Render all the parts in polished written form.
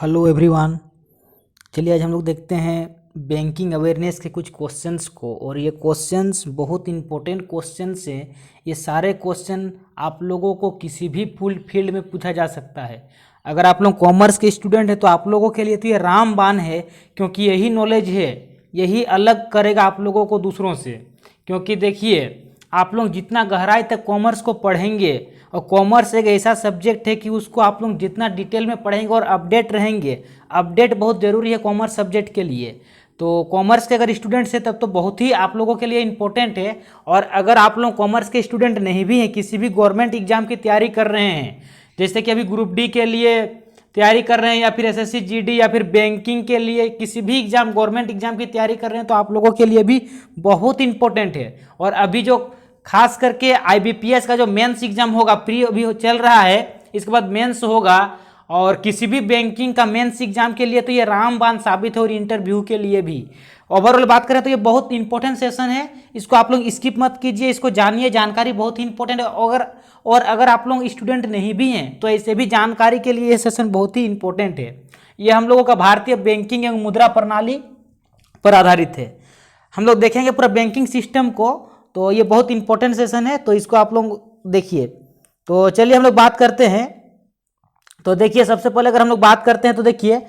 Hello everyone. चलिए आज हम लोग देखते हैं बैंकिंग अवेयरनेस के कुछ क्वेश्चंस को। और ये क्वेश्चंस बहुत इंपॉर्टेंट क्वेश्चंस है। ये सारे क्वेश्चन आप लोगों को किसी भी फुल फील्ड में पूछा जा सकता है। अगर आप लोग कॉमर्स के स्टूडेंट हैं तो आप लोगों के लिए तो ये रामबाण है, क्योंकि यही नॉलेज है, यही अलग करेगा आप लोगों को दूसरों से। क्योंकि देखिए, आप लोग जितना गहराई तक कॉमर्स को पढ़ेंगे, और कॉमर्स एक ऐसा सब्जेक्ट है कि उसको आप लोग जितना डिटेल में पढ़ेंगे और अपडेट रहेंगे, अपडेट बहुत ज़रूरी है कॉमर्स सब्जेक्ट के लिए। तो कॉमर्स के अगर स्टूडेंट्स हैं तब तो बहुत ही आप लोगों के लिए इम्पोर्टेंट है। और अगर आप लोग कॉमर्स के स्टूडेंट नहीं भी हैं, किसी भी गवर्नमेंट एग्जाम की तैयारी कर रहे हैं, जैसे कि अभी ग्रुप डी के लिए तैयारी कर रहे हैं, या फिर एसएससी जीडी, या फिर बैंकिंग के लिए किसी भी एग्जाम गवर्नमेंट एग्जाम की तैयारी कर रहे हैं, तो आप लोगों के लिए भी बहुत इंपॉर्टेंट है। और अभी जो खास करके आईबीपीएस का जो मेंस एग्जाम होगा, प्री अभी चल रहा है, इसके बाद मेंस होगा, और किसी भी बैंकिंग का मेंस एग्जाम के लिए तो ये रामबाण साबित है, और इंटरव्यू के लिए भी। ओवरऑल बात करें तो ये बहुत इंपॉर्टेंट सेशन है, इसको आप लोग स्किप मत कीजिए, इसको जानिए, जानकारी बहुत ही इंपॉर्टेंट है। अगर आप लोग स्टूडेंट नहीं भी हैं तो ऐसे भी जानकारी के लिए ये सेशन बहुत ही इंपॉर्टेंट है। ये हम लोगों का भारतीय बैंकिंग एवं मुद्रा प्रणाली पर आधारित है। हम लोग देखेंगे पूरा बैंकिंग सिस्टम को, तो ये बहुत इंपॉर्टेंट सेशन है, तो इसको आप लोग देखिए। तो चलिए हम लोग बात करते हैं। तो देखिए, सबसे पहले अगर हम लोग बात करते हैं तो देखिए,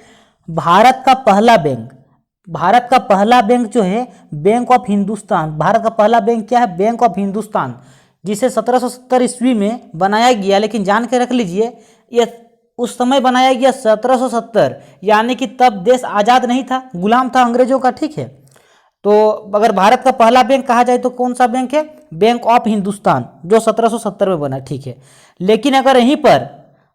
भारत का पहला बैंक, भारत का पहला बैंक जो है बैंक ऑफ हिंदुस्तान। भारत का पहला बैंक क्या है? बैंक ऑफ हिंदुस्तान, जिसे 1770 ईस्वी में बनाया गया। लेकिन जान के रख लीजिए, ये उस समय बनाया गया 1770, यानी कि तब देश आज़ाद नहीं था, गुलाम था अंग्रेजों का। ठीक है, तो अगर भारत का पहला बैंक कहा जाए तो कौन सा बैंक है? बैंक ऑफ हिंदुस्तान, जो 1770 में बना। ठीक है, लेकिन अगर यहीं पर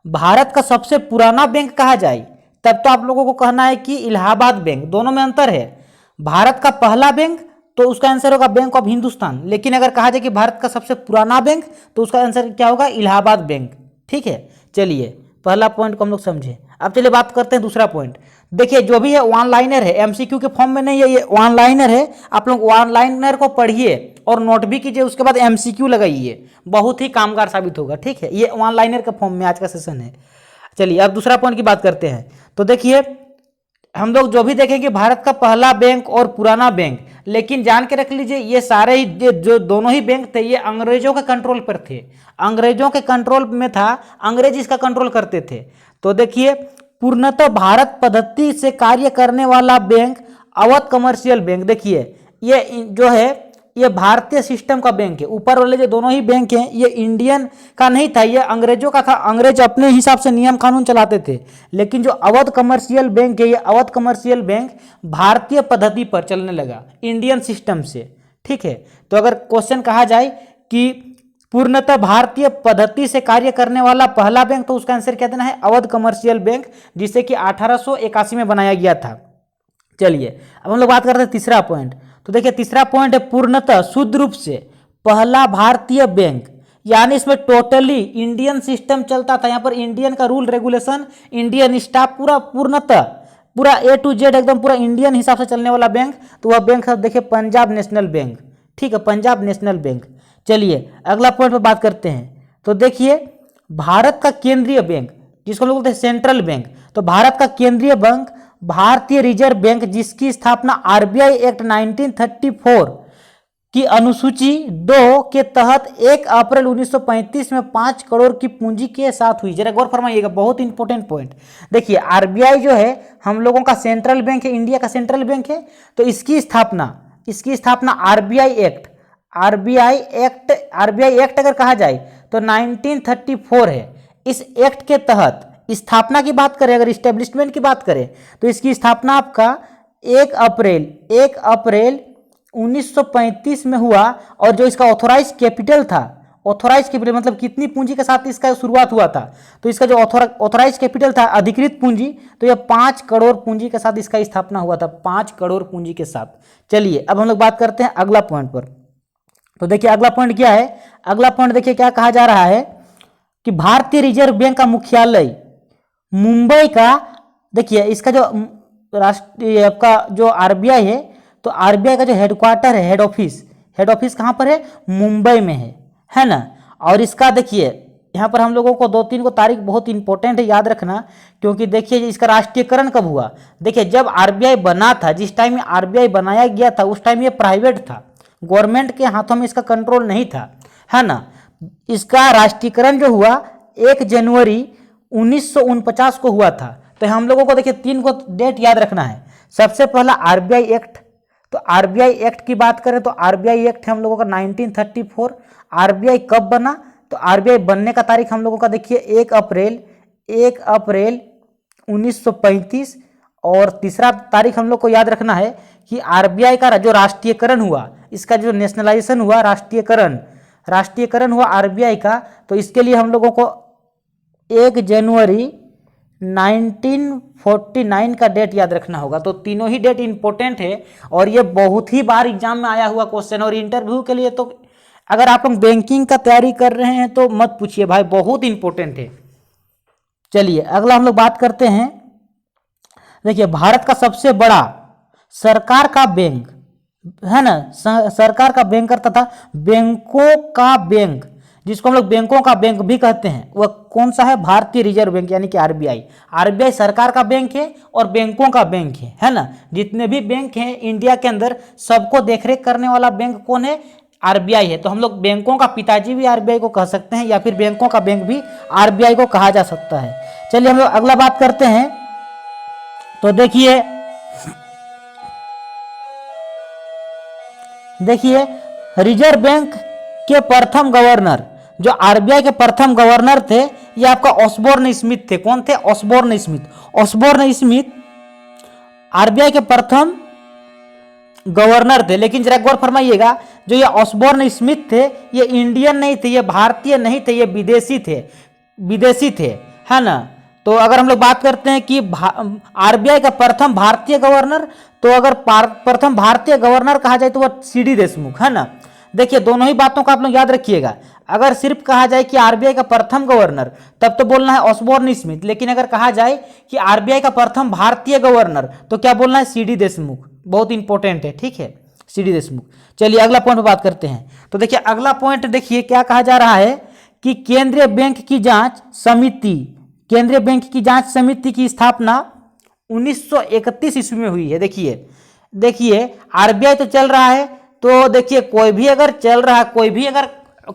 भारत का सबसे पुराना बैंक कहा जाए, तब तो आप लोगों को कहना है कि इलाहाबाद बैंक। दोनों में अंतर है। भारत का पहला बैंक तो उसका आंसर होगा बैंक ऑफ हिंदुस्तान, लेकिन अगर कहा जाए कि भारत का सबसे पुराना बैंक तो उसका आंसर क्या होगा? इलाहाबाद बैंक। ठीक है, चलिए पहला पॉइंट को हम लोग समझे। अब चलिए बात करते हैं दूसरा पॉइंट। देखिए, जो भी है वन लाइनर है, एमसीक्यू के फॉर्म में नहीं है, ये वन लाइनर है। आप लोग वन लाइनर को पढ़िए और नोट भी कीजिए, उसके बाद एमसीक्यू लगाइए, बहुत ही कामगार साबित होगा। ठीक है, ये वन लाइनर के फॉर्म में आज का सेशन है। चलिए अब दूसरा पॉइंट की बात करते हैं। तो देखिए, हम लोग जो भी देखेंगे भारत का पहला बैंक और पुराना बैंक, लेकिन जान के रख लीजिए ये सारे ही जो दोनों ही बैंक थे, ये अंग्रेजों के कंट्रोल पर थे, अंग्रेजों के कंट्रोल में था, अंग्रेज इसका कंट्रोल करते थे। तो देखिए, पूर्णतः भारत पद्धति से कार्य करने वाला बैंक अवध कमर्शियल बैंक। देखिए, ये जो है ये भारतीय सिस्टम का बैंक है। ऊपर वाले जो दोनों ही बैंक हैं, ये इंडियन का नहीं था, ये अंग्रेजों का था। अंग्रेज अपने हिसाब से नियम कानून चलाते थे। लेकिन जो अवध कमर्शियल बैंक है, ये अवध कमर्शियल बैंक भारतीय पद्धति पर चलने लगा, इंडियन सिस्टम से। ठीक है, तो अगर क्वेश्चन कहा जाए कि पूर्णतः भारतीय पद्धति से कार्य करने वाला पहला बैंक, तो उसका आंसर क्या देना है? अवध कमर्शियल बैंक, जिसे कि 1881 में बनाया गया था। चलिए अब हम लोग बात करते हैं तीसरा पॉइंट। तो देखिए, तीसरा पॉइंट है पूर्णतः शुद्ध रूप से पहला भारतीय बैंक, यानी इसमें टोटली इंडियन सिस्टम चलता था। यहाँ पर इंडियन का रूल रेगुलेशन, इंडियन स्टाफ, पूरा पूर्णतः पूरा ए टू जेड एकदम पूरा इंडियन हिसाब से चलने वाला बैंक, तो वह बैंक है देखिए पंजाब नेशनल बैंक। ठीक है, पंजाब नेशनल बैंक। चलिए अगला पॉइंट पर बात करते हैं। तो देखिए, भारत का केंद्रीय बैंक, जिसको लोग बोलते हैं सेंट्रल बैंक, तो भारत का केंद्रीय बैंक भारतीय रिजर्व बैंक, जिसकी स्थापना आरबीआई एक्ट 1934 की अनुसूची 2 के तहत 1 अप्रैल 1935 में 5 करोड़ की पूंजी के साथ हुई। जरा गौर फरमाइएगा, बहुत इंपॉर्टेंट पॉइंट। देखिए, आरबीआई जो है हम लोगों का सेंट्रल बैंक है, इंडिया का सेंट्रल बैंक है, तो इसकी स्थापना आरबीआई एक्ट अगर कहा जाए तो 1934 है। इस एक्ट के तहत स्थापना की बात करें, अगर इस्टेब्लिशमेंट की बात करें, तो इसकी स्थापना आपका 1 अप्रैल 1935 में हुआ। और जो इसका ऑथोराइज कैपिटल था, ऑथोराइज कैपिटल मतलब कितनी पूंजी के साथ इसका शुरुआत हुआ था, तो इसका जो ऑथोराइज कैपिटल था, अधिकृत पूंजी, तो यह 5 करोड़ पूंजी के साथ इसका स्थापना हुआ था, 5 करोड़ पूंजी के साथ। चलिए अब हम लोग बात करते हैं अगला पॉइंट पर। तो देखिए अगला पॉइंट क्या है? अगला पॉइंट देखिए क्या कहा जा रहा है कि भारतीय रिजर्व बैंक का मुख्यालय मुंबई का, देखिए इसका जो राष्ट्रीय आपका जो आरबीआई है, तो आरबीआई का जो हेडक्वार्टर है, हेड ऑफिस कहाँ पर है? मुंबई में है ना। और इसका देखिए यहाँ पर हम लोगों को 2-3 को तारीख बहुत इंपॉर्टेंट है याद रखना, क्योंकि देखिए इसका राष्ट्रीयकरण कब हुआ। देखिए जब आरबीआई बना था, जिस टाइम में आरबीआई बनाया गया था उस टाइम ये प्राइवेट था, गवर्नमेंट के हाथों में इसका कंट्रोल नहीं था, है ना। इसका राष्ट्रीयकरण जो हुआ 1 जनवरी 1949 को हुआ था। तो हम लोगों को देखिए 3 को डेट याद रखना है। सबसे पहला आरबीआई एक्ट, तो आरबीआई एक्ट की बात करें तो आरबीआई एक्ट है हम लोगों का 1934। आरबीआई कब बना, तो आरबीआई बनने का तारीख हम लोगों का देखिए 1 अप्रैल 1935। और तीसरा तारीख हम लोग को याद रखना है कि आरबीआई का जो राष्ट्रीयकरण हुआ, इसका जो नेशनलाइजेशन हुआ, राष्ट्रीयकरण हुआ आरबीआई का, तो इसके लिए हम लोगों को 1 जनवरी 1949 का डेट याद रखना होगा। तो तीनों ही डेट इंपॉर्टेंट है और ये बहुत ही बार एग्जाम में आया हुआ क्वेश्चन। और इंटरव्यू के लिए तो अगर आप लोग बैंकिंग का तैयारी कर रहे हैं तो मत पूछिए भाई, बहुत इंपॉर्टेंट है। चलिए अगला हम लोग बात करते हैं। देखिए भारत का सबसे बड़ा सरकार का बैंक है ना, सरकार का बैंक करता था, बैंकों का बैंक, जिसको हम लोग बैंकों का बैंक भी कहते हैं, वह कौन सा है, भारतीय रिजर्व बैंक यानी कि आरबीआई। आरबीआई सरकार का बैंक है और बैंकों का बैंक है ना। जितने भी बैंक हैं इंडिया के अंदर सबको देखरेख करने वाला बैंक कौन है, आरबीआई है। तो हम लोग बैंकों का पिताजी भी आरबीआई को कह सकते हैं या फिर बैंकों का बैंक भी आरबीआई को कहा जा सकता है। चलिए हम लोग अगला बात करते हैं। तो देखिए रिजर्व बैंक के प्रथम गवर्नर, जो आरबीआई के प्रथम गवर्नर थे, ये आपका ऑसबोर्न स्मिथ थे। कौन थे, ऑसबोर्न स्मिथ आरबीआई के प्रथम गवर्नर थे। लेकिन जरा गौर फरमाइएगा, जो ये ऑसबोर्न स्मिथ थे ये इंडियन नहीं थे, ये भारतीय नहीं थे, ये विदेशी थे, है ना। तो अगर हम लोग बात करते हैं कि आरबीआई का प्रथम भारतीय गवर्नर, तो अगर प्रथम भारतीय गवर्नर कहा जाए तो वह सीडी देशमुख, है ना। देखिए दोनों ही बातों का आप लोग याद रखिएगा। अगर सिर्फ कहा जाए कि आरबीआई का प्रथम गवर्नर, तब तो बोलना है ऑसबोर्न स्मिथ। लेकिन अगर कहा जाए कि आरबीआई का प्रथम भारतीय गवर्नर, तो क्या बोलना है, सीडी देशमुख। बहुत इंपॉर्टेंट है, ठीक है, सीडी देशमुख। चलिए अगला पॉइंट पर बात करते हैं। तो देखिए अगला पॉइंट देखिए क्या कहा जा रहा है कि केंद्रीय बैंक की जांच समिति की स्थापना 1931 ईस्वी में हुई है। देखिए आरबीआई तो चल रहा है, तो देखिए कोई भी अगर चल रहा है, कोई भी अगर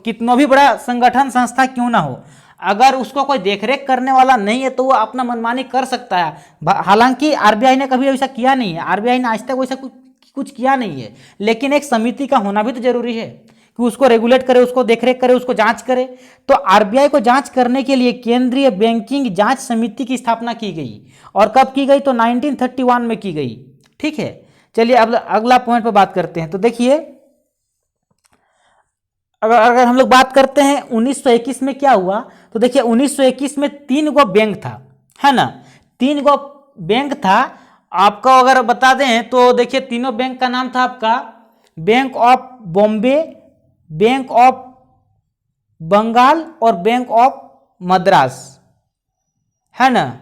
कितना भी बड़ा संगठन संस्था क्यों ना हो, अगर उसको कोई देखरेख करने वाला नहीं है तो वो अपना मनमानी कर सकता है। हालांकि आरबीआई ने कभी ऐसा किया नहीं है, आरबीआई ने आज तक वैसा कुछ किया नहीं है, लेकिन एक समिति का होना भी तो जरूरी है कि उसको रेगुलेट करे, उसको देखरेख करे, उसको जांच करे। तो आरबीआई को जांच करने के लिए केंद्रीय बैंकिंग जांच समिति की स्थापना की गई। और कब की गई, तो 1931 में की गई, ठीक है। चलिए अब अगला पॉइंट पर बात करते हैं। तो देखिए अगर हम लोग बात करते हैं 1921 में क्या हुआ, तो देखिए 1921 में 3 गो बैंक था, है ना, 3 गो बैंक था। आपको अगर बता दें तो देखिए तीनों बैंक का नाम था आपका bank of Bombay, bank of Bengal और बैंक ऑफ मद्रास, है ना।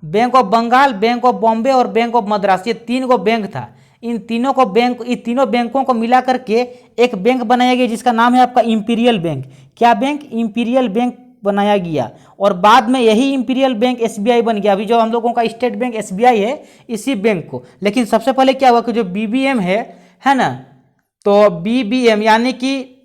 Bank of Bengal, bank of Bombay और बैंक ऑफ मद्रास, ये 3 गो बैंक था। इन तीनों बैंकों को मिला करके एक बैंक बनाया गया जिसका नाम है आपका इंपीरियल बैंक। क्या बैंक, इंपीरियल बैंक बनाया गया। और बाद में यही इंपीरियल बैंक एसबीआई बन गया। अभी जो हम लोगों का स्टेट बैंक एसबीआई है, इसी बैंक को। लेकिन सबसे पहले क्या हुआ कि जो बीबीएम है ना, तो बीबीएम यानी कि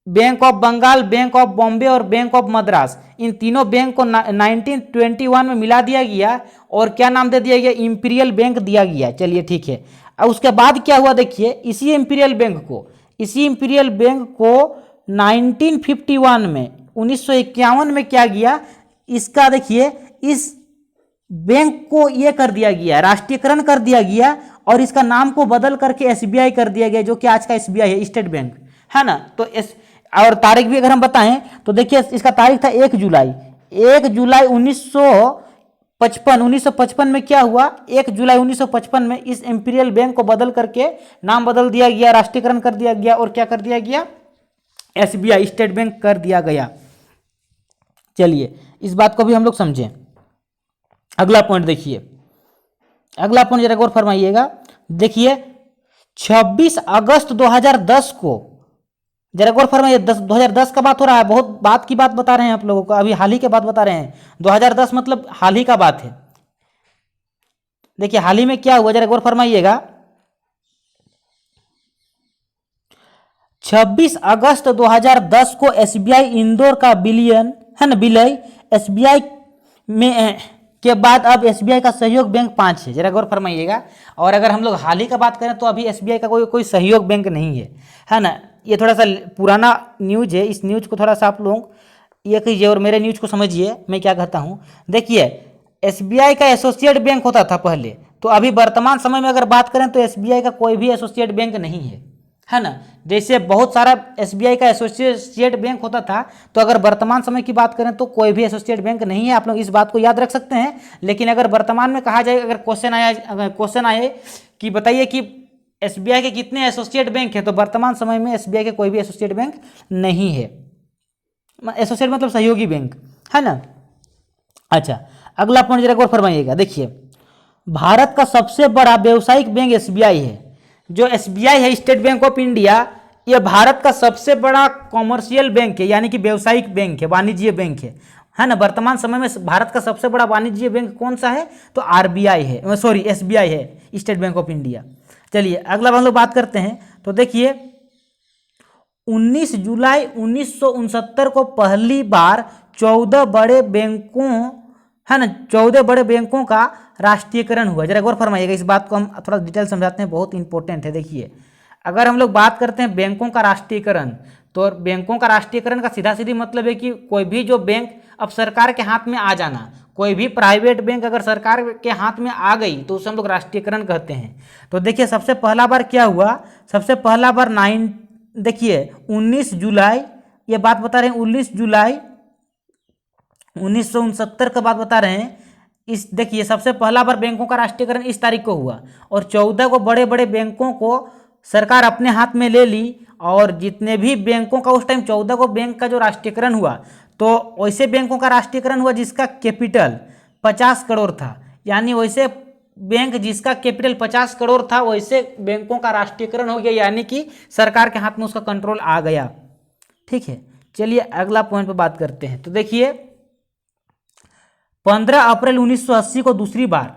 bank of Bengal, bank of Bombay और बैंक ऑफ मद्रास, इन तीनों बैंक को 1921 में मिला दिया गया और क्या नाम दे दिया गया, इंपीरियल बैंक दिया गया। चलिए ठीक है। अब उसके बाद क्या हुआ, देखिए इसी इंपीरियल बैंक को 1951 में 1951 में क्या गया, इसका देखिए इस बैंक को ये कर दिया गया, राष्ट्रीयकरण कर दिया गया और इसका नाम को बदल करके एसबीआई कर दिया गया, जो कि आज का एसबीआई है, स्टेट बैंक, है ना। तो और तारीख भी अगर हम बताएं तो देखिए इसका तारीख था 1 जुलाई 1955 में क्या हुआ, 1 जुलाई 1955 में इस इंपीरियल बैंक को बदल करके नाम बदल दिया गया, राष्ट्रीयकरण कर दिया गया और क्या कर दिया गया, एसबीआई स्टेट बैंक कर दिया गया। चलिए इस बात को भी हम लोग समझें। अगला पॉइंट देखिए, अगला पॉइंट जरा गौर फरमाइएगा। देखिए 26 अगस्त 2010 को जरा गौर फरमाइए, 2010 का बात हो रहा है, बहुत बात की बात बता रहे हैं आप लोगों को, अभी हाल ही के बात बता रहे हैं। 2010 मतलब हाल ही का बात है। देखिए हाल ही में क्या हुआ, जरा गौर फरमाइएगा। 26 अगस्त 2010 को एसबीआई इंदौर का विलयन है ना, विलय एसबीआई में के बाद अब एसबीआई का सहयोग बैंक 5 है। जरा गौर फरमाइएगा। और अगर हम लोग हाल ही का बात करें तो अभी एसबीआई का कोई सहयोग बैंक नहीं है ना। ये थोड़ा सा पुराना न्यूज है, इस न्यूज को थोड़ा सा आप लोग ये कीजिए और मेरे न्यूज को समझिए मैं क्या कहता हूँ। देखिए एसबीआई का एसोसिएट बैंक होता था पहले, तो अभी वर्तमान समय में अगर बात करें तो एसबीआई का कोई भी एसोसिएट बैंक नहीं है ना। जैसे बहुत सारा एसबीआई का एसोसिएट बैंक होता था, तो अगर वर्तमान समय की बात करें तो कोई भी एसोसिएट बैंक नहीं है। आप लोग इस बात को याद रख सकते हैं। लेकिन अगर वर्तमान में कहा जाए, अगर क्वेश्चन आए कि बताइए कि एसबीआई के कितने एसोसिएट बैंक है, तो वर्तमान समय में एसबीआई के कोई भी एसोसिएट बैंक नहीं है। एसोसिएट मतलब सहयोगी बैंक, है ना। अच्छा, अगला पॉइंट जरा गौर फरमाइएगा। देखिए भारत का सबसे बड़ा व्यावसायिक बैंक एसबीआई है। जो एसबीआई है, स्टेट बैंक ऑफ इंडिया, यह भारत का सबसे बड़ा कॉमर्शियल बैंक है, यानी कि व्यावसायिक बैंक है, वाणिज्य बैंक है ना। वर्तमान समय में भारत का सबसे बड़ा वाणिज्य बैंक कौन सा है, तो आरबीआई है, सॉरी एसबीआई है, स्टेट बैंक ऑफ इंडिया। चलिए अगला हम लोग बात करते हैं। तो देखिए 19 जुलाई 1969 को पहली बार 14 बड़े बैंकों, है ना, 14 बड़े बैंकों का राष्ट्रीयकरण हुआ। जरा गौर फरमाइएगा, इस बात को हम थोड़ा डिटेल समझाते हैं, बहुत इंपॉर्टेंट है। देखिए अगर हम लोग बात करते हैं बैंकों का राष्ट्रीयकरण, तो बैंकों का राष्ट्रीयकरण का सीधा सीधी मतलब है कि कोई भी जो बैंक अब सरकार के हाथ में आ जाना, कोई भी प्राइवेट बैंक अगर सरकार के हाथ में आ गई तो उसे हम लोग राष्ट्रीयकरण कहते हैं। तो देखिए सबसे पहला बार क्या हुआ, सबसे पहला बार देखिए 19 जुलाई, ये बात बता रहे हैं 19 जुलाई 1969 का बात बता रहे हैं। इस देखिए सबसे पहला बार बैंकों का राष्ट्रीयकरण इस तारीख को हुआ और 14 को बड़े बड़े बैंकों को सरकार अपने हाथ में ले ली। और जितने भी बैंकों का उस टाइम 14 को बैंक का जो राष्ट्रीयकरण हुआ, तो वैसे बैंकों का राष्ट्रीयकरण हुआ जिसका कैपिटल 50 करोड़ था। यानी वैसे बैंक जिसका कैपिटल 50 करोड़ था, वैसे बैंकों का राष्ट्रीयकरण हो गया, यानी कि सरकार के हाथ में उसका कंट्रोल आ गया। ठीक है, चलिए अगला पॉइंट पे बात करते हैं। तो देखिए 15 अप्रैल 1980 को दूसरी बार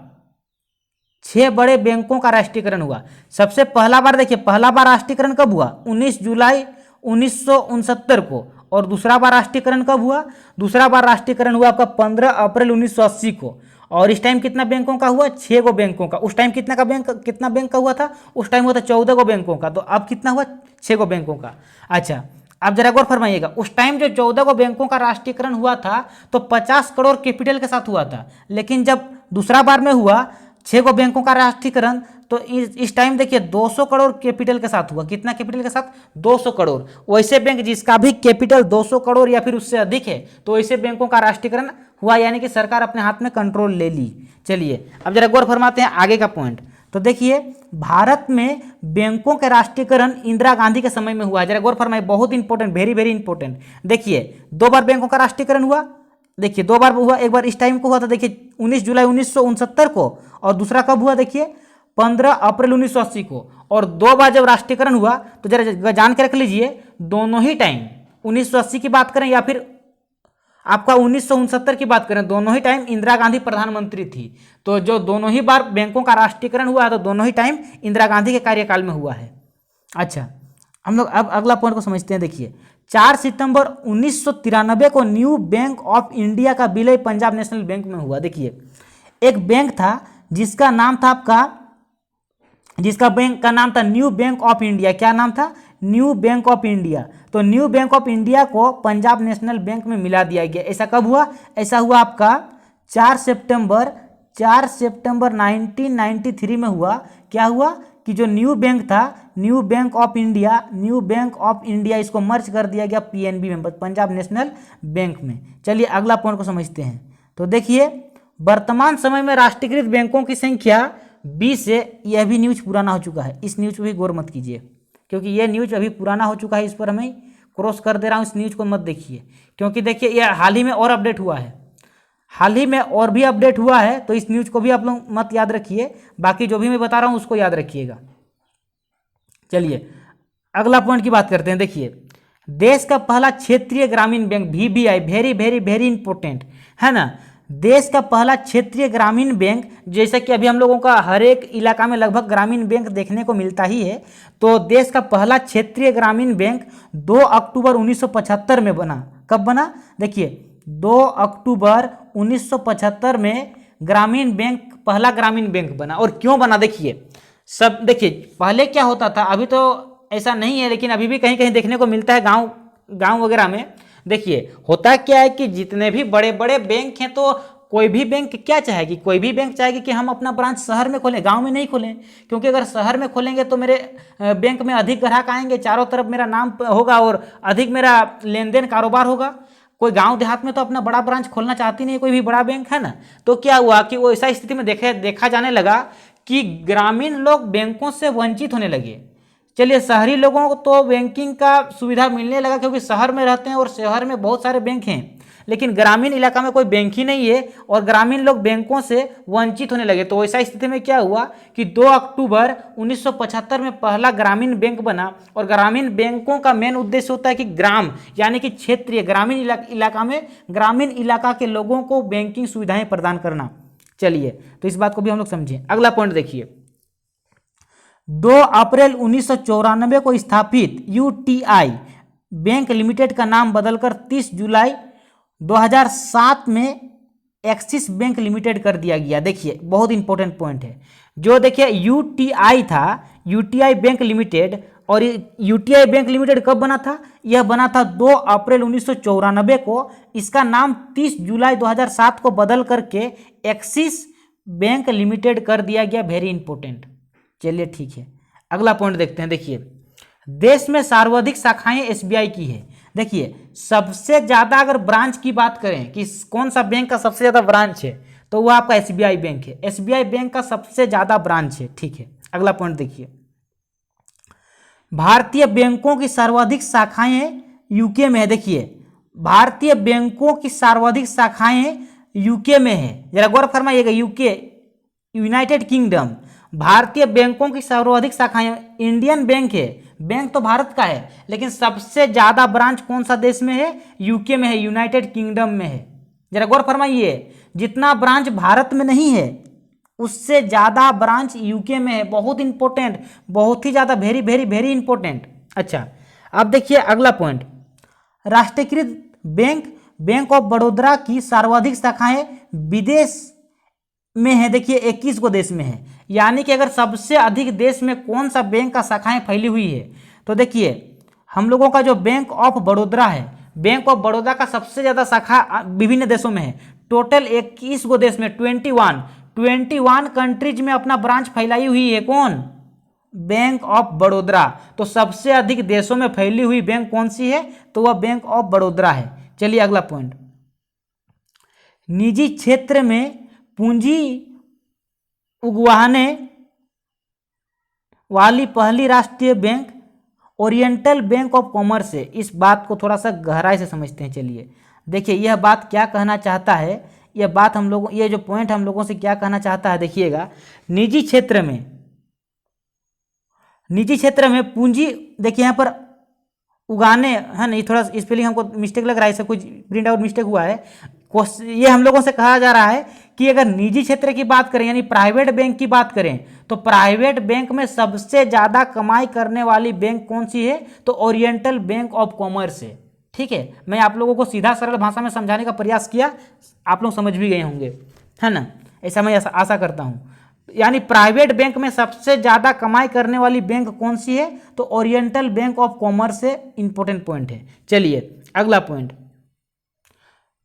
6 बड़े बैंकों का राष्ट्रीयकरण हुआ। सबसे पहला बार देखिए, पहला बार राष्ट्रीयकरण कब हुआ, 19 जुलाई 1969 को। और दूसरा बार राष्ट्रीयकरण कब हुआ, दूसरा बार राष्ट्रीयकरण हुआ आपका 15 अप्रैल 1980 को। और इस टाइम कितना बैंकों का हुआ, 6 गो बैंकों का। उस टाइम कितना बैंक का हुआ था, उस टाइम हुआ था 14 गो बैंकों का। तो अब कितना हुआ, 6 गो बैंकों का। अच्छा अब जरा गौर फरमाइएगा, उस टाइम जो 14 गो बैंकों का राष्ट्रीयकरण हुआ था तो 50 करोड़ कैपिटल के साथ हुआ था। लेकिन जब दूसरा बार में हुआ 6 गो बैंकों का राष्ट्रीयकरण, तो इस टाइम देखिए 200 करोड़ कैपिटल के साथ हुआ। कितना कैपिटल के साथ, 200 करोड़। वैसे बैंक जिसका भी कैपिटल 200 करोड़ या फिर उससे अधिक है, तो वैसे बैंकों का राष्ट्रीयकरण हुआ, यानी कि सरकार अपने हाथ में कंट्रोल ले ली। चलिए अब जरा गौर फरमाते हैं आगे का पॉइंट। तो देखिए भारत में बैंकों के राष्ट्रीयकरण इंदिरा गांधी के समय में हुआ। जरा गौर फरमाइए, बहुत इंपॉर्टेंट, वेरी वेरी इंपॉर्टेंट। देखिए 2 बार बैंकों का राष्ट्रीयकरण हुआ, देखिए 2 बार हुआ। एक बार इस टाइम को हुआ था, देखिए 19 जुलाई 1969 को, और दूसरा कब हुआ, देखिए 15 अप्रैल 1980 को। और 2 बार जब राष्ट्रीयकरण हुआ तो जरा जान के रख लीजिए, दोनों ही टाइम 1980 की बात करें या फिर आपका 1969 की बात करें, दोनों ही टाइम इंदिरा गांधी प्रधानमंत्री थी। तो जो दोनों ही बार बैंकों का राष्ट्रीयकरण हुआ है, तो दोनों ही टाइम इंदिरा गांधी के कार्यकाल में हुआ है। अच्छा हम लोग अब अगला पॉइंट को समझते हैं। देखिए 4 सितंबर 1993 को न्यू बैंक ऑफ इंडिया का विलय पंजाब नेशनल बैंक में हुआ। देखिए एक बैंक था जिसका नाम था आपका, जिसका बैंक का नाम था न्यू बैंक ऑफ इंडिया। क्या नाम था, न्यू बैंक ऑफ इंडिया। तो न्यू बैंक ऑफ इंडिया को पंजाब नेशनल बैंक में मिला दिया गया। ऐसा कब हुआ, ऐसा हुआ आपका 4 सितंबर 1993 में हुआ। क्या हुआ कि जो न्यू बैंक था, न्यू बैंक ऑफ इंडिया, इसको मर्ज कर दिया गया पीएनबी में, पंजाब नेशनल बैंक में। चलिए अगला पॉइंट को समझते हैं। तो देखिए वर्तमान समय में राष्ट्रीयकृत बैंकों की संख्या 20 है। यह भी न्यूज पुराना हो चुका है, इस न्यूज पर भी गौर मत कीजिए, क्योंकि यह न्यूज अभी पुराना हो चुका है। इस पर हमें क्रॉस कर दे रहा हूँ, इस न्यूज को मत देखिए, क्योंकि देखिए यह हाल ही में और अपडेट हुआ है, हाल ही में और भी अपडेट हुआ है। तो इस न्यूज को भी आप लोग मत याद रखिए, बाकी जो भी मैं बता रहा हूँ उसको याद रखिएगा। चलिए अगला पॉइंट की बात करते हैं। देखिए देश का पहला क्षेत्रीय ग्रामीण bank VBI, very very very important है ना। देश का पहला क्षेत्रीय ग्रामीण बैंक, जैसा कि अभी हम लोगों का हर एक इलाका में लगभग ग्रामीण बैंक देखने को मिलता ही है, तो देश का पहला क्षेत्रीय ग्रामीण बैंक 2 अक्टूबर 1975 में बना। कब बना? देखिए 2 अक्टूबर 1975 में ग्रामीण बैंक, पहला ग्रामीण बैंक बना। और क्यों बना देखिए, सब देखिए पहले क्या होता था, अभी तो ऐसा नहीं है लेकिन अभी भी कहीं कहीं देखने को मिलता है गांव वगैरह में। देखिए होता क्या है कि जितने भी बड़े बड़े बैंक हैं, तो कोई भी बैंक क्या चाहेगी, कोई भी बैंक चाहेगी कि हम अपना ब्रांच शहर में खोलें, गांव में नहीं खोलें, क्योंकि अगर शहर में खोलेंगे तो मेरे बैंक में अधिक ग्राहक आएंगे, चारों तरफ मेरा नाम होगा और अधिक मेरा लेन देन कारोबार होगा। कोई गांव देहात में तो अपना बड़ा ब्रांच खोलना चाहती नहीं कोई भी बड़ा बैंक, है ना। तो क्या हुआ कि वो ऐसा स्थिति में देखा जाने लगा कि ग्रामीण लोग बैंकों से वंचित होने लगे। चलिए शहरी लोगों को तो बैंकिंग का सुविधा मिलने लगा क्योंकि शहर में रहते हैं और शहर में बहुत सारे बैंक हैं, लेकिन ग्रामीण इलाका में कोई बैंक ही नहीं है और ग्रामीण लोग बैंकों से वंचित होने लगे। तो ऐसा स्थिति में क्या हुआ कि 2 अक्टूबर 1975 में पहला ग्रामीण बैंक बना। और ग्रामीण बैंकों का मेन उद्देश्य होता है कि ग्राम यानी कि क्षेत्रीय ग्रामीण इलाका में ग्रामीण इलाका के लोगों को बैंकिंग सुविधाएं प्रदान करना। चलिए तो इस बात को भी हम लोग समझें। अगला पॉइंट देखिए, 2 अप्रैल 1994 को स्थापित यूटीआई बैंक लिमिटेड का नाम बदलकर 30 जुलाई 2007 में एक्सिस बैंक लिमिटेड कर दिया गया। देखिए बहुत इंपॉर्टेंट पॉइंट है, जो देखिए यूटीआई था, यूटीआई बैंक लिमिटेड, और यूटीआई बैंक लिमिटेड कब बना था? यह बना था 2 अप्रैल 1994 को। इसका नाम 30 जुलाई 2007 को बदल करके एक्सिस बैंक लिमिटेड कर दिया गया। Very important. चलिए ठीक है, अगला पॉइंट देखते हैं। देखिए देश में सर्वाधिक शाखाएं एसबीआई की है। देखिए सबसे ज्यादा अगर ब्रांच की बात करें कि कौन सा बैंक का सबसे ज्यादा ब्रांच है, तो वह आपका एसबीआई बैंक है। एसबीआई बैंक का सबसे ज्यादा ब्रांच है। ठीक है, अगला पॉइंट देखिए, भारतीय बैंकों की सर्वाधिक शाखाएं यूके में है। देखिए भारतीय बैंकों की सर्वाधिक शाखाएं यूके में है। जरा गौर फरमाइएगा, यूके यूनाइटेड किंगडम। भारतीय बैंकों की सर्वाधिक शाखाएं, इंडियन बैंक है, बैंक तो भारत का है, लेकिन सबसे ज्यादा ब्रांच कौन सा देश में है? यूके में है, यूनाइटेड किंगडम में है। जरा गौर फरमाइए, जितना ब्रांच भारत में नहीं है उससे ज्यादा ब्रांच यूके में है। बहुत इंपॉर्टेंट, बहुत ही ज्यादा, वेरी वेरी वेरी इंपॉर्टेंट। अच्छा अब देखिए अगला पॉइंट, राष्ट्रीयकृत बैंक बैंक ऑफ बड़ौदा की सर्वाधिक शाखाएं विदेश में है। देखिए 21 को देश में है, यानी कि अगर सबसे अधिक देश में कौन सा बैंक का शाखाएं फैली हुई है, तो देखिए हम लोगों का जो बैंक ऑफ बड़ौदा है, बैंक ऑफ बड़ौदा का सबसे ज्यादा शाखा विभिन्न देशों में है। टोटल 21 को देश में 21 कंट्रीज में अपना ब्रांच फैलाई हुई है। कौन? Bank of Baroda. तो सबसे अधिक देशों में फैली हुई बैंक कौन सी है? तो वह बैंक ऑफ बड़ौदा है। चलिए अगला पॉइंट, निजी क्षेत्र में पूंजी उगवाने वाली पहली राष्ट्रीय bank oriental bank of commerce है। इस बात को थोड़ा सा गहराई से समझते हैं। चलिए देखिए यह बात क्या कहना चाहता है, यह बात हम लोगों, ये जो पॉइंट हम लोगों से क्या कहना चाहता है, देखिएगा निजी क्षेत्र में पूंजी, देखिए यहाँ पर उगाने है ना, ये थोड़ा स्पेलिंग हमको मिस्टेक लग रहा है, इससे कुछ प्रिंट आउट मिस्टेक हुआ है। ये हम लोगों से कहा जा रहा है कि अगर निजी क्षेत्र की बात करें यानी प्राइवेट बैंक की बात करें, तो प्राइवेट बैंक में सबसे ज्यादा कमाई करने वाली बैंक कौन सी है? तो ओरिएंटल बैंक ऑफ कॉमर्स है। ठीक है, मैं आप लोगों को सीधा सरल भाषा में समझाने का प्रयास किया, आप लोग समझ भी गए होंगे, है ना, ऐसा मैं आशा करता हूं। यानी प्राइवेट बैंक में सबसे ज्यादा कमाई करने वाली बैंक कौन सी है? तो ओरिएंटल बैंक ऑफ कॉमर्स से इंपॉर्टेंट पॉइंट है। चलिए अगला पॉइंट,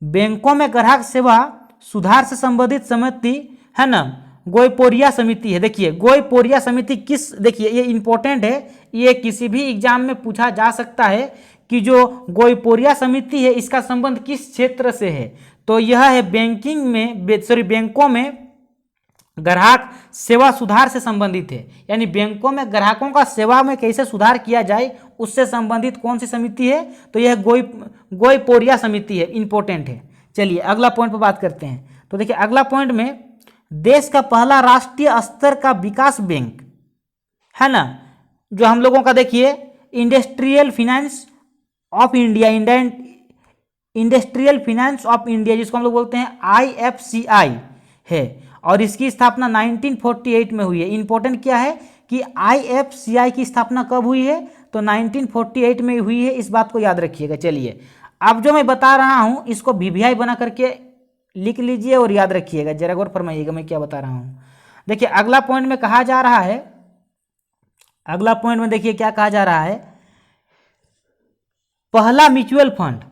बैंकों में ग्राहक सेवा सुधार से संबंधित समिति है ना, गोयपोरिया समिति है। देखिए गोयपोरिया समिति किस, देखिए ये इंपॉर्टेंट है, ये किसी भी एग्जाम में पूछा जा सकता है कि जो गोयपोरिया समिति है इसका संबंध किस क्षेत्र से है? तो यह है बैंकिंग में, बैंकों में ग्राहक सेवा सुधार से संबंधित है। यानी बैंकों में ग्राहकों का सेवा में कैसे सुधार किया जाए उससे संबंधित कौन सी समिति है? तो यह गोयपोरिया समिति है, इंपॉर्टेंट है। चलिए अगला पॉइंट पर बात करते हैं। तो देखिए अगला पॉइंट में, देश का पहला राष्ट्रीय स्तर का विकास बैंक है ना, जो हम लोगों का देखिए industrial finance of India, industrial finance of India, जिसको हम लोग बोलते हैं IFCI है, और इसकी स्थापना 1948 में हुई है। इंपॉर्टेंट क्या है कि IFCI की स्थापना कब हुई है, तो 1948 में हुई है, इस बात को याद रखिएगा। चलिए अब जो मैं बता रहा हूं इसको VVI बना करके लिख लीजिए और याद रखिएगा, जरा गौर फरमाइएगा मैं क्या बता रहा हूं। देखिए अगला पॉइंट में कहा जा रहा है, अगला पॉइंट में देखिए क्या कहा जा रहा है, पहला म्यूचुअल फंड।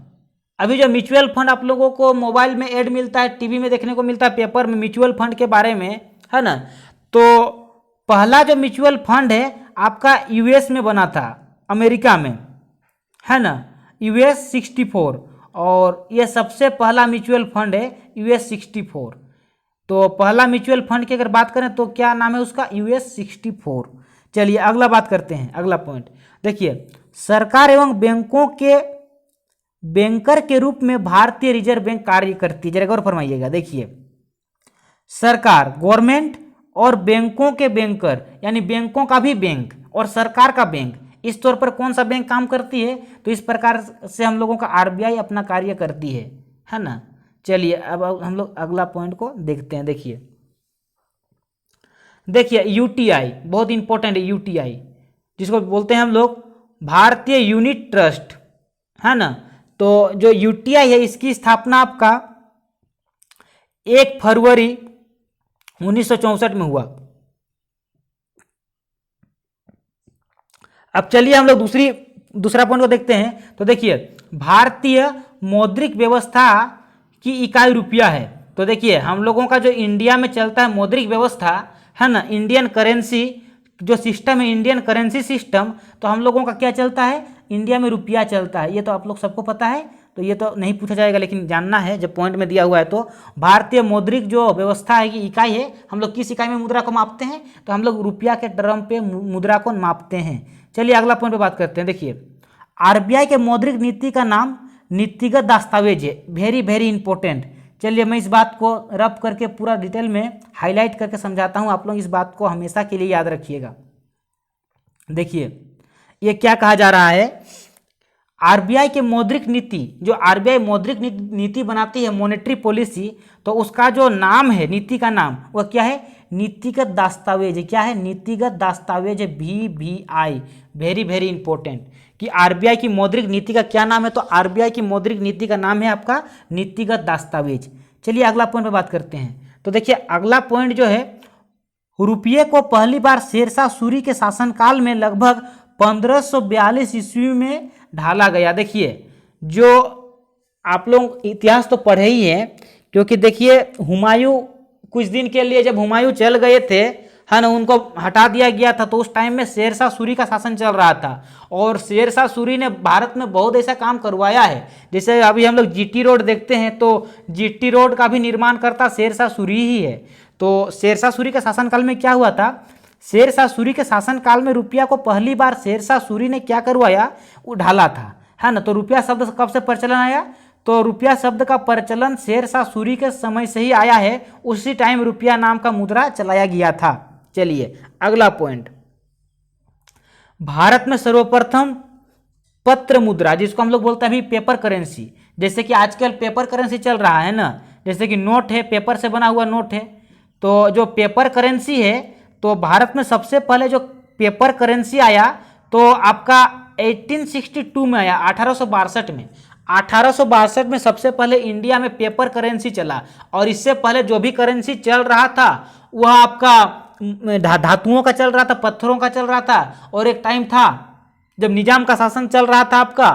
अभी जो म्यूचुअल फंड आप लोगों को मोबाइल में ऐड मिलता है, टीवी में देखने को मिलता है, पेपर में म्यूचुअल फंड के बारे में, है ना। तो पहला जो म्यूचुअल फंड है आपका US में बना था, अमेरिका में, है ना, US 64, और ये सबसे पहला म्यूचुअल फंड है US 64। तो पहला म्यूचुअल फंड की अगर बात करें तो क्या नाम है उसका, US 64। चलिए अगला बात करते हैं, अगला पॉइंट देखिए, सरकार एवं बैंकों के बैंकर के रूप में भारतीय रिजर्व बैंक कार्य करती है। जरा गौर फरमाइएगा, देखिए सरकार, गवर्नमेंट, और बैंकों के बैंकर, यानी बैंकों का भी बैंक और सरकार का बैंक, इस तौर पर कौन सा बैंक काम करती है, तो इस प्रकार से हम लोगों का RBI अपना कार्य करती है ना। चलिए अब हम लोग अगला पॉइंट को देखते हैं। देखिए UTI बहुत इंपॉर्टेंट है, UTI जिसको बोलते हैं हम लोग भारतीय यूनिट ट्रस्ट, है ना। तो जो UTI है इसकी स्थापना आपका 1 फरवरी 1964 में हुआ। अब चलिए हम लोग दूसरा पॉइंट को देखते हैं। तो देखिए भारतीय मौद्रिक व्यवस्था की इकाई रुपया है। तो देखिए हम लोगों का जो इंडिया में चलता है मौद्रिक व्यवस्था, है ना, इंडियन करेंसी जो सिस्टम है, इंडियन करेंसी सिस्टम, तो हम लोगों का क्या चलता है, इंडिया में रुपया चलता है। ये तो आप लोग सबको पता है, तो ये तो नहीं पूछा जाएगा, लेकिन जानना है जब पॉइंट में दिया हुआ है। तो भारतीय मौद्रिक जो व्यवस्था है कि इकाई है, हम लोग किस इकाई में मुद्रा को मापते हैं, तो हम लोग रुपया के टर्म पे मुद्रा को मापते हैं। चलिए अगला पॉइंट पे बात करते हैं। देखिए RBI के मौद्रिक नीति का नाम नीतिगत दस्तावेज है, वेरी वेरी इंपॉर्टेंट। चलिए मैं इस बात को रब करके पूरा डिटेल में हाईलाइट करके समझाता हूँ, आप लोग इस बात को हमेशा के लिए याद रखिएगा। देखिए ये क्या कहा जा रहा है, RBI के मौद्रिक नीति, जो RBI मौद्रिक नीति बनाती है, मॉनेटरी पॉलिसी, तो उसका जो नाम है, नीति का नाम, वह क्या है, नीतिगत दस्तावेज। क्या है, नीतिगत दस्तावेज, VVI, वेरी वेरी इंपॉर्टेंट, कि RBI की मौद्रिक नीति का क्या नाम है, तो RBI की मौद्रिक नीति का नाम है आपका नीतिगत दस्तावेज। चलिए अगला पॉइंट पे बात करते हैं। तो देखिए अगला पॉइंट जो है, रुपये को पहली बार शेरशाह सूरी के शासनकाल में लगभग 1542 ईस्वी में ढाला गया। देखिए जो आप लोग इतिहास तो पढ़े ही हैं, क्योंकि देखिए हुमायूं कुछ दिन के लिए जब हुमायूं चल गए थे, है ना, उनको हटा दिया गया था, तो उस टाइम में शेरशाह सूरी का शासन चल रहा था, और शेरशाह सूरी ने भारत में बहुत ऐसा काम करवाया है। जैसे अभी हम लोग GT रोड देखते हैं, तो GT रोड का भी निर्माण करता शेरशाह सूरी ही है। तो शेरशाह सूरी के शासनकाल में क्या हुआ था, शेरशाह सूरी के शासनकाल में रुपया को पहली बार शेरशाह सूरी ने क्या करवाया, वो ढाला था, है ना। तो रुपया शब्द कब से प्रचलन आया, तो रुपया शब्द का प्रचलन शेरशाह सूरी के समय से ही आया है, उसी टाइम रुपया नाम का मुद्रा चलाया गया था। चलिए अगला पॉइंट, भारत में सर्वप्रथम पत्र मुद्रा, जिसको हम लोग बोलते हैं अभी पेपर करेंसी, जैसे कि आजकल पेपर करेंसी चल रहा है ना, जैसे कि नोट है, पेपर से बना हुआ नोट है, तो जो पेपर करेंसी है, तो भारत में सबसे पहले जो पेपर करेंसी आया तो आपका 1862 में आया, 1862 में। 1862 में सबसे पहले इंडिया में पेपर करेंसी चला, और इससे पहले जो भी करेंसी चल रहा था वह आपका धातुओं का चल रहा था, पत्थरों का चल रहा था, और एक टाइम था जब निजाम का शासन चल रहा था आपका,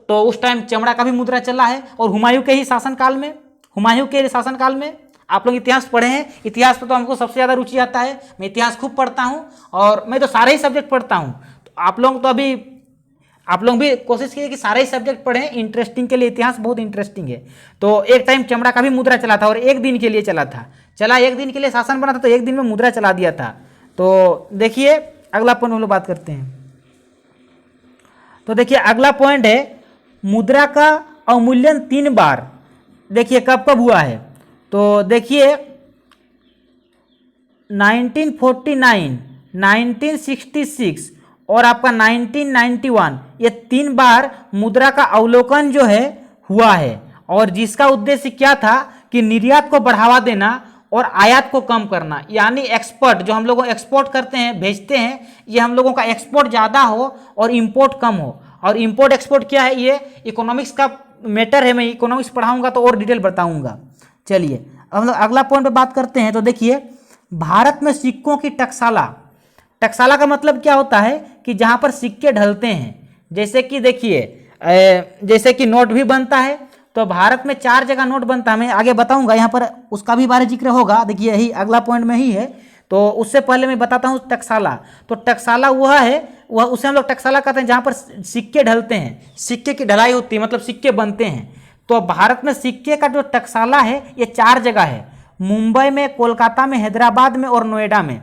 तो उस टाइम चमड़ा का भी मुद्रा चला है। और हुमायूं के ही शासनकाल में, हुमायूं के शासनकाल में, आप लोग इतिहास पढ़े हैं, इतिहास पर तो हमको सबसे ज़्यादा रुचि आता है, मैं इतिहास खूब पढ़ता हूँ, और मैं तो सारे ही सब्जेक्ट पढ़ता हूँ। तो आप लोग भी कोशिश कीजिए कि सारे ही सब्जेक्ट पढ़ें, इंटरेस्टिंग के लिए इतिहास बहुत इंटरेस्टिंग है। तो एक टाइम चमड़ा का भी मुद्रा चला था, और एक दिन के लिए चला था, एक दिन के लिए शासन बना था, तो एक दिन में मुद्रा चला दिया था। तो देखिए अगला पॉइंट हम लोग बात करते हैं। तो देखिए अगला पॉइंट है, मुद्रा का अवमूल्यन 3 बार। देखिए कब कब हुआ है, तो देखिए 1949, 1966 और आपका 1991, ये 3 बार मुद्रा का अवलोकन जो है हुआ है, और जिसका उद्देश्य क्या था कि निर्यात को बढ़ावा देना और आयात को कम करना, यानी एक्सपोर्ट, जो हम लोग एक्सपोर्ट करते हैं, भेजते हैं, ये हम लोगों का एक्सपोर्ट ज़्यादा हो और इंपोर्ट कम हो। और इंपोर्ट एक्सपोर्ट क्या है, ये इकोनॉमिक्स का मैटर है, मैं इकोनॉमिक्स पढ़ाऊंगा तो और डिटेल बताऊंगा। चलिए अब हम लोग अगला पॉइंट पे बात करते हैं। तो देखिए, भारत में सिक्कों की टकसाला, टकसाला का मतलब क्या होता है कि जहाँ पर सिक्के ढलते हैं, जैसे कि देखिए जैसे कि नोट भी बनता है, तो भारत में 4 जगह नोट बनता है, मैं आगे बताऊंगा, यहाँ पर उसका भी बारे जिक्र होगा। देखिए यही अगला पॉइंट में ही है, तो उससे पहले मैं बताता हूँ टकसाला। तो टकसाला वह है, वह उसे हम लोग टकसाला कहते हैं जहाँ पर सिक्के ढलते हैं, सिक्के की ढलाई होती है, मतलब सिक्के बनते हैं। तो भारत में सिक्के का जो टकसाला है ये 4 जगह है, मुंबई में, कोलकाता में, हैदराबाद में और नोएडा में।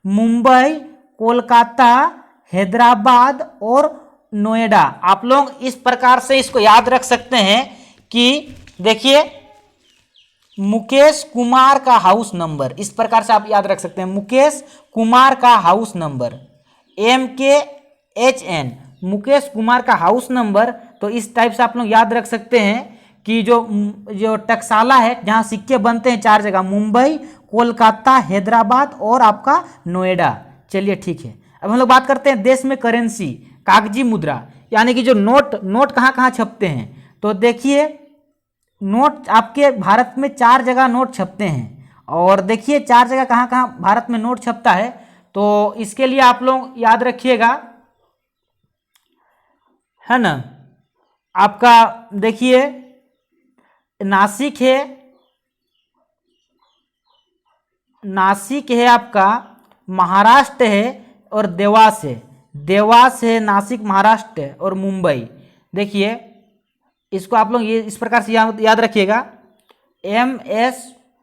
मुंबई, कोलकाता, हैदराबाद और नोएडा। आप लोग इस प्रकार से इसको याद रख सकते हैं कि देखिए, मुकेश कुमार का हाउस नंबर, इस प्रकार से आप याद रख सकते हैं, मुकेश कुमार का house number, MKHN, Mukesh Kumar का हाउस नंबर। तो इस टाइप से आप लोग याद रख सकते हैं कि जो टकसाला है जहाँ सिक्के बनते हैं 4 जगह, मुंबई, कोलकाता, हैदराबाद और आपका नोएडा। चलिए ठीक है, अब हम लोग बात करते हैं देश में करेंसी, कागजी मुद्रा, यानी कि जो नोट कहाँ कहाँ छपते हैं। तो देखिए, नोट आपके भारत में 4 जगह नोट छपते हैं, और देखिए 4 जगह कहाँ कहाँ भारत में नोट छपता है। तो इसके लिए आप लोग याद रखिएगा, है ना, आपका देखिए नासिक है, नासिक है आपका, महाराष्ट्र है और देवास है, देवास है, नासिक महाराष्ट्र है और मुंबई। देखिए इसको आप लोग ये इस प्रकार से याद रखिएगा, MS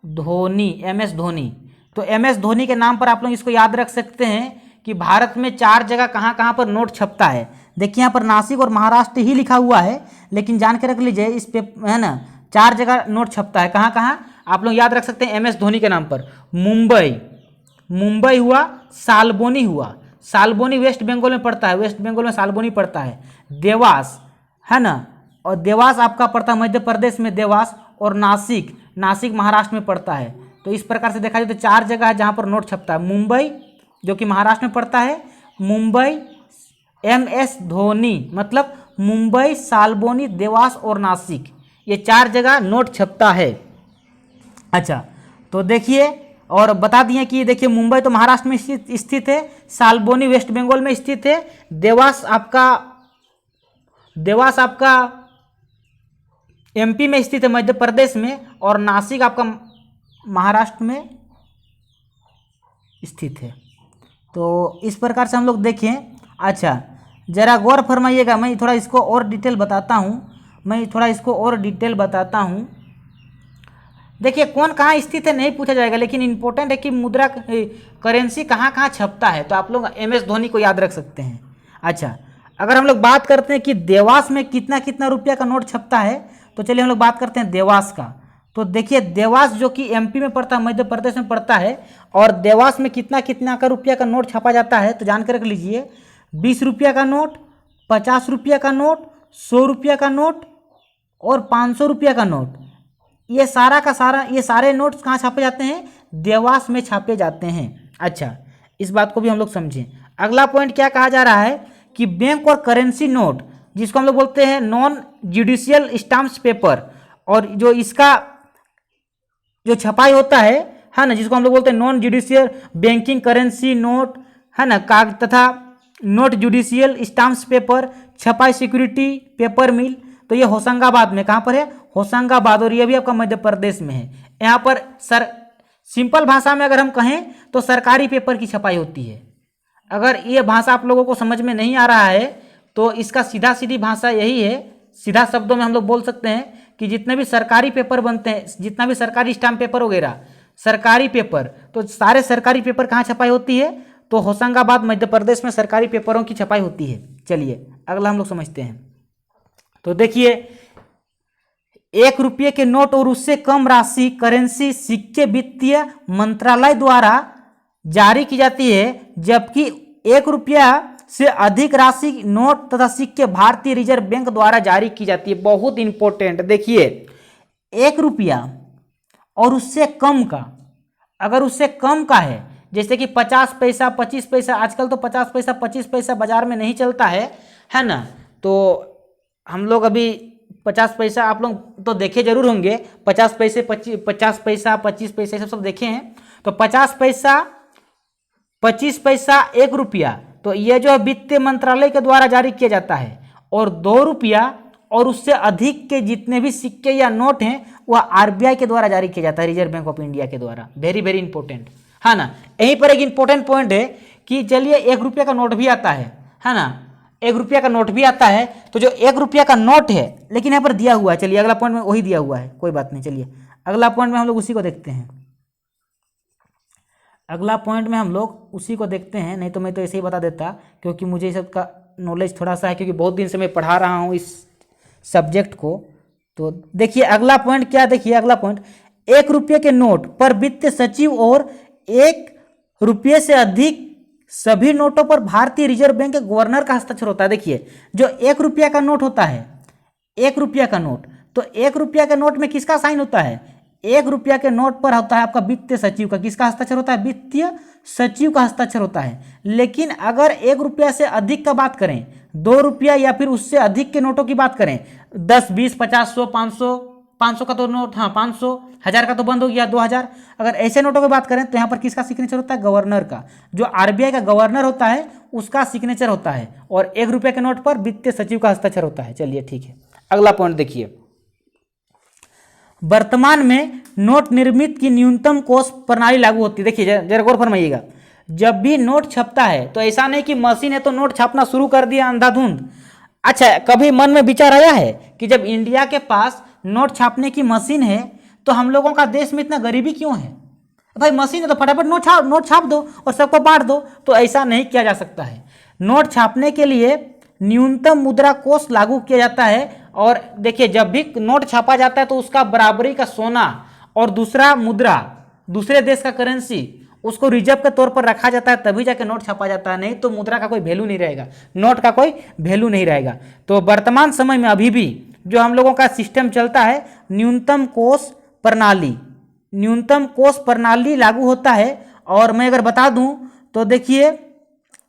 धोनी, MS धोनी। तो MS धोनी के नाम पर आप लोग इसको याद रख सकते हैं कि भारत में 4 जगह कहाँ कहाँ पर नोट छपता है। देखिए यहाँ पर नासिक और महाराष्ट्र ही लिखा हुआ है, लेकिन जान के रख लीजिए इस पे, है ना, 4 जगह नोट छपता है। कहाँ कहाँ आप लोग याद रख सकते हैं, MS धोनी के नाम पर। मुंबई, मुंबई हुआ, सालबोनी हुआ, सालबोनी वेस्ट बंगाल में पड़ता है, वेस्ट बंगाल में सालबोनी पड़ता है। देवास, है ना, और देवास आपका पड़ता है मध्य प्रदेश में देवास, और नासिक, नासिक महाराष्ट्र में पड़ता है। तो इस प्रकार से देखा जाए तो 4 जगह है जहाँ पर नोट छपता है। मुंबई जो कि महाराष्ट्र में पड़ता है, मुंबई, MS धोनी मतलब मुंबई, सालबोनी, देवास और नासिक, ये 4 जगह नोट छपता है। अच्छा, तो देखिए और बता दिए कि देखिए मुंबई तो महाराष्ट्र में स्थित है, सालबोनी वेस्ट बंगाल में स्थित है, देवास आपका MP में स्थित है, मध्य प्रदेश में, और नासिक आपका महाराष्ट्र में स्थित है। तो इस प्रकार से हम लोग देखें। अच्छा, जरा गौर फरमाइएगा, मैं थोड़ा इसको और डिटेल बताता हूँ, देखिए कौन कहाँ स्थित है नहीं पूछा जाएगा, लेकिन इंपॉर्टेंट है कि मुद्रा करेंसी कहाँ कहाँ छपता है। तो आप लोग MS धोनी को याद रख सकते हैं। अच्छा, अगर हम लोग बात करते हैं कि देवास में कितना कितना रुपया का नोट छपता है, तो चलिए हम लोग बात करते हैं देवास का। तो देखिए देवास जो कि MP में पड़ता है, मध्य प्रदेश में पड़ता है, और देवास में कितना कितना का रुपया का नोट छपा जाता है तो जान कर रख लीजिए, 20 रुपया का नोट, 50 रुपया का नोट, 100 रुपया का नोट और 500 रुपया का नोट। ये सारा का सारा, ये सारे नोट्स कहाँ छापे जाते हैं, देवास में छापे जाते हैं। अच्छा, इस बात को भी हम लोग समझें। अगला पॉइंट क्या कहा जा रहा है कि बैंक और करेंसी नोट, जिसको हम लोग बोलते हैं नॉन जुडिशियल स्टाम्प्स पेपर, और जो इसका जो छपाई होता है ना, जिसको हम लोग बोलते हैं non judicial banking currency note, है ना, कागज तथा नोट जुडिशियल स्टाम्प्स पेपर, छपाई सिक्योरिटी पेपर मिल। तो ये होशंगाबाद में, कहाँ पर है, होशंगाबाद, और ये भी आपका मध्य प्रदेश में है। यहाँ पर सिंपल भाषा में अगर हम कहें तो सरकारी पेपर की छपाई होती है। अगर ये भाषा आप लोगों को समझ में नहीं आ रहा है तो इसका सीधा सीधी भाषा यही है, सीधा शब्दों में हम लोग बोल सकते हैं कि जितने भी सरकारी पेपर बनते हैं, जितना भी सरकारी स्टाम्प पेपर वगैरह, सरकारी पेपर, तो सारे सरकारी पेपर कहाँ छपाई होती है, तो होशंगाबाद मध्य प्रदेश में सरकारी पेपरों की छपाई होती है। चलिए अगला हम लोग समझते हैं। तो देखिए 1 रुपये के नोट और उससे कम राशि करेंसी सिक्के वित्तीय मंत्रालय द्वारा जारी की जाती है, जबकि 1 रुपया से अधिक राशि नोट तथा सिक्के भारतीय रिजर्व बैंक द्वारा जारी की जाती है। बहुत इंपॉर्टेंट, देखिए 1 रुपया और उससे कम का, अगर उससे कम का है, जैसे कि 50 पैसा 25 पैसा, आजकल तो 50 पैसा 25 पैसा बाजार में नहीं चलता है ना। तो हम लोग अभी 50 पैसा आप लोग तो देखे जरूर होंगे, 50 पैसे 50 पैसा 25 पैसा सब देखे हैं। तो 50 पैसा 25 पैसा 1 रुपया, तो ये जो वित्त मंत्रालय के द्वारा जारी किया जाता है। और 2 रुपया और उससे अधिक के जितने भी सिक्के या नोट हैं वह आरबीआई के द्वारा जारी किया जाता है, रिजर्व बैंक ऑफ इंडिया के द्वारा। वेरी वेरी इंपॉर्टेंट, है ना। यहीं पर एक इंपॉर्टेंट पॉइंट है कि चलिए 1 रुपया का नोट भी आता है ना, 1 रुपया का नोट भी आता है। तो जो 1 रुपया का नोट है, लेकिन यहाँ पर दिया हुआ है, चलिए अगला पॉइंट में वही दिया हुआ है, कोई बात नहीं, चलिए अगला पॉइंट में हम लोग उसी को देखते हैं। अगला पॉइंट में हम लोग उसी को देखते हैं, नहीं तो मैं तो ऐसे ही बता देता, क्योंकि मुझे इस सब का नॉलेज थोड़ा सा है, क्योंकि बहुत दिन से मैं पढ़ा रहा हूँ इस सब्जेक्ट को। तो देखिए अगला पॉइंट क्या, देखिए अगला पॉइंट, 1 रुपये के नोट पर वित्त सचिव और 1 रुपये से अधिक सभी नोटों पर भारतीय रिजर्व बैंक के गवर्नर का हस्ताक्षर होता है। देखिए जो 1 रुपया का नोट होता है, 1 रुपया का नोट, तो 1 रुपया के नोट में किसका साइन होता है? 1 रुपया के नोट पर होता है आपका वित्तीय सचिव का। किसका हस्ताक्षर होता है? वित्तीय सचिव का हस्ताक्षर होता है। लेकिन अगर 1 रुपया से अधिक का बात करें, 2 रुपया या फिर उससे अधिक के नोटों की बात करें, 10, 20, 50, 100, 500, 500 का तो नोट, हाँ 500, 1000 का तो बंद हो गया, 2000, अगर ऐसे नोटों की बात करें तो यहाँ पर किसका सिग्नेचर होता है? गवर्नर का। जो आरबीआई का गवर्नर होता है उसका सिग्नेचर होता है, और 1 रुपये के नोट पर वित्तीय सचिव का हस्ताक्षर होता है। चलिए ठीक है, अगला पॉइंट देखिए, वर्तमान में नोट निर्मित की न्यूनतम कोष प्रणाली लागू होती है। देखिए जरा गौर फरमाइएगा, जब भी नोट छपता है तो ऐसा नहीं कि मशीन है तो नोट छापना शुरू कर दिया अंधाधुंध। अच्छा, कभी मन में विचार आया है कि जब इंडिया के पास नोट छापने की मशीन है तो हम लोगों का देश में इतना गरीबी क्यों है? भाई मशीन है तो फटाफट नोट छाप दो और सबको बांट दो। तो ऐसा नहीं किया जा सकता है। नोट छापने के लिए न्यूनतम मुद्रा कोष लागू किया जाता है। और देखिए जब भी नोट छापा जाता है तो उसका बराबरी का सोना और दूसरा मुद्रा, दूसरे देश का करेंसी, उसको रिजर्व के तौर पर रखा जाता है, तभी जाके नोट छापा जाता है, नहीं तो मुद्रा का कोई वैल्यू नहीं रहेगा, नोट का कोई वैल्यू नहीं रहेगा। तो वर्तमान समय में अभी भी जो हम लोगों का सिस्टम चलता है, न्यूनतम कोष प्रणाली, न्यूनतम कोष प्रणाली लागू होता है। और मैं अगर बता दूं तो देखिए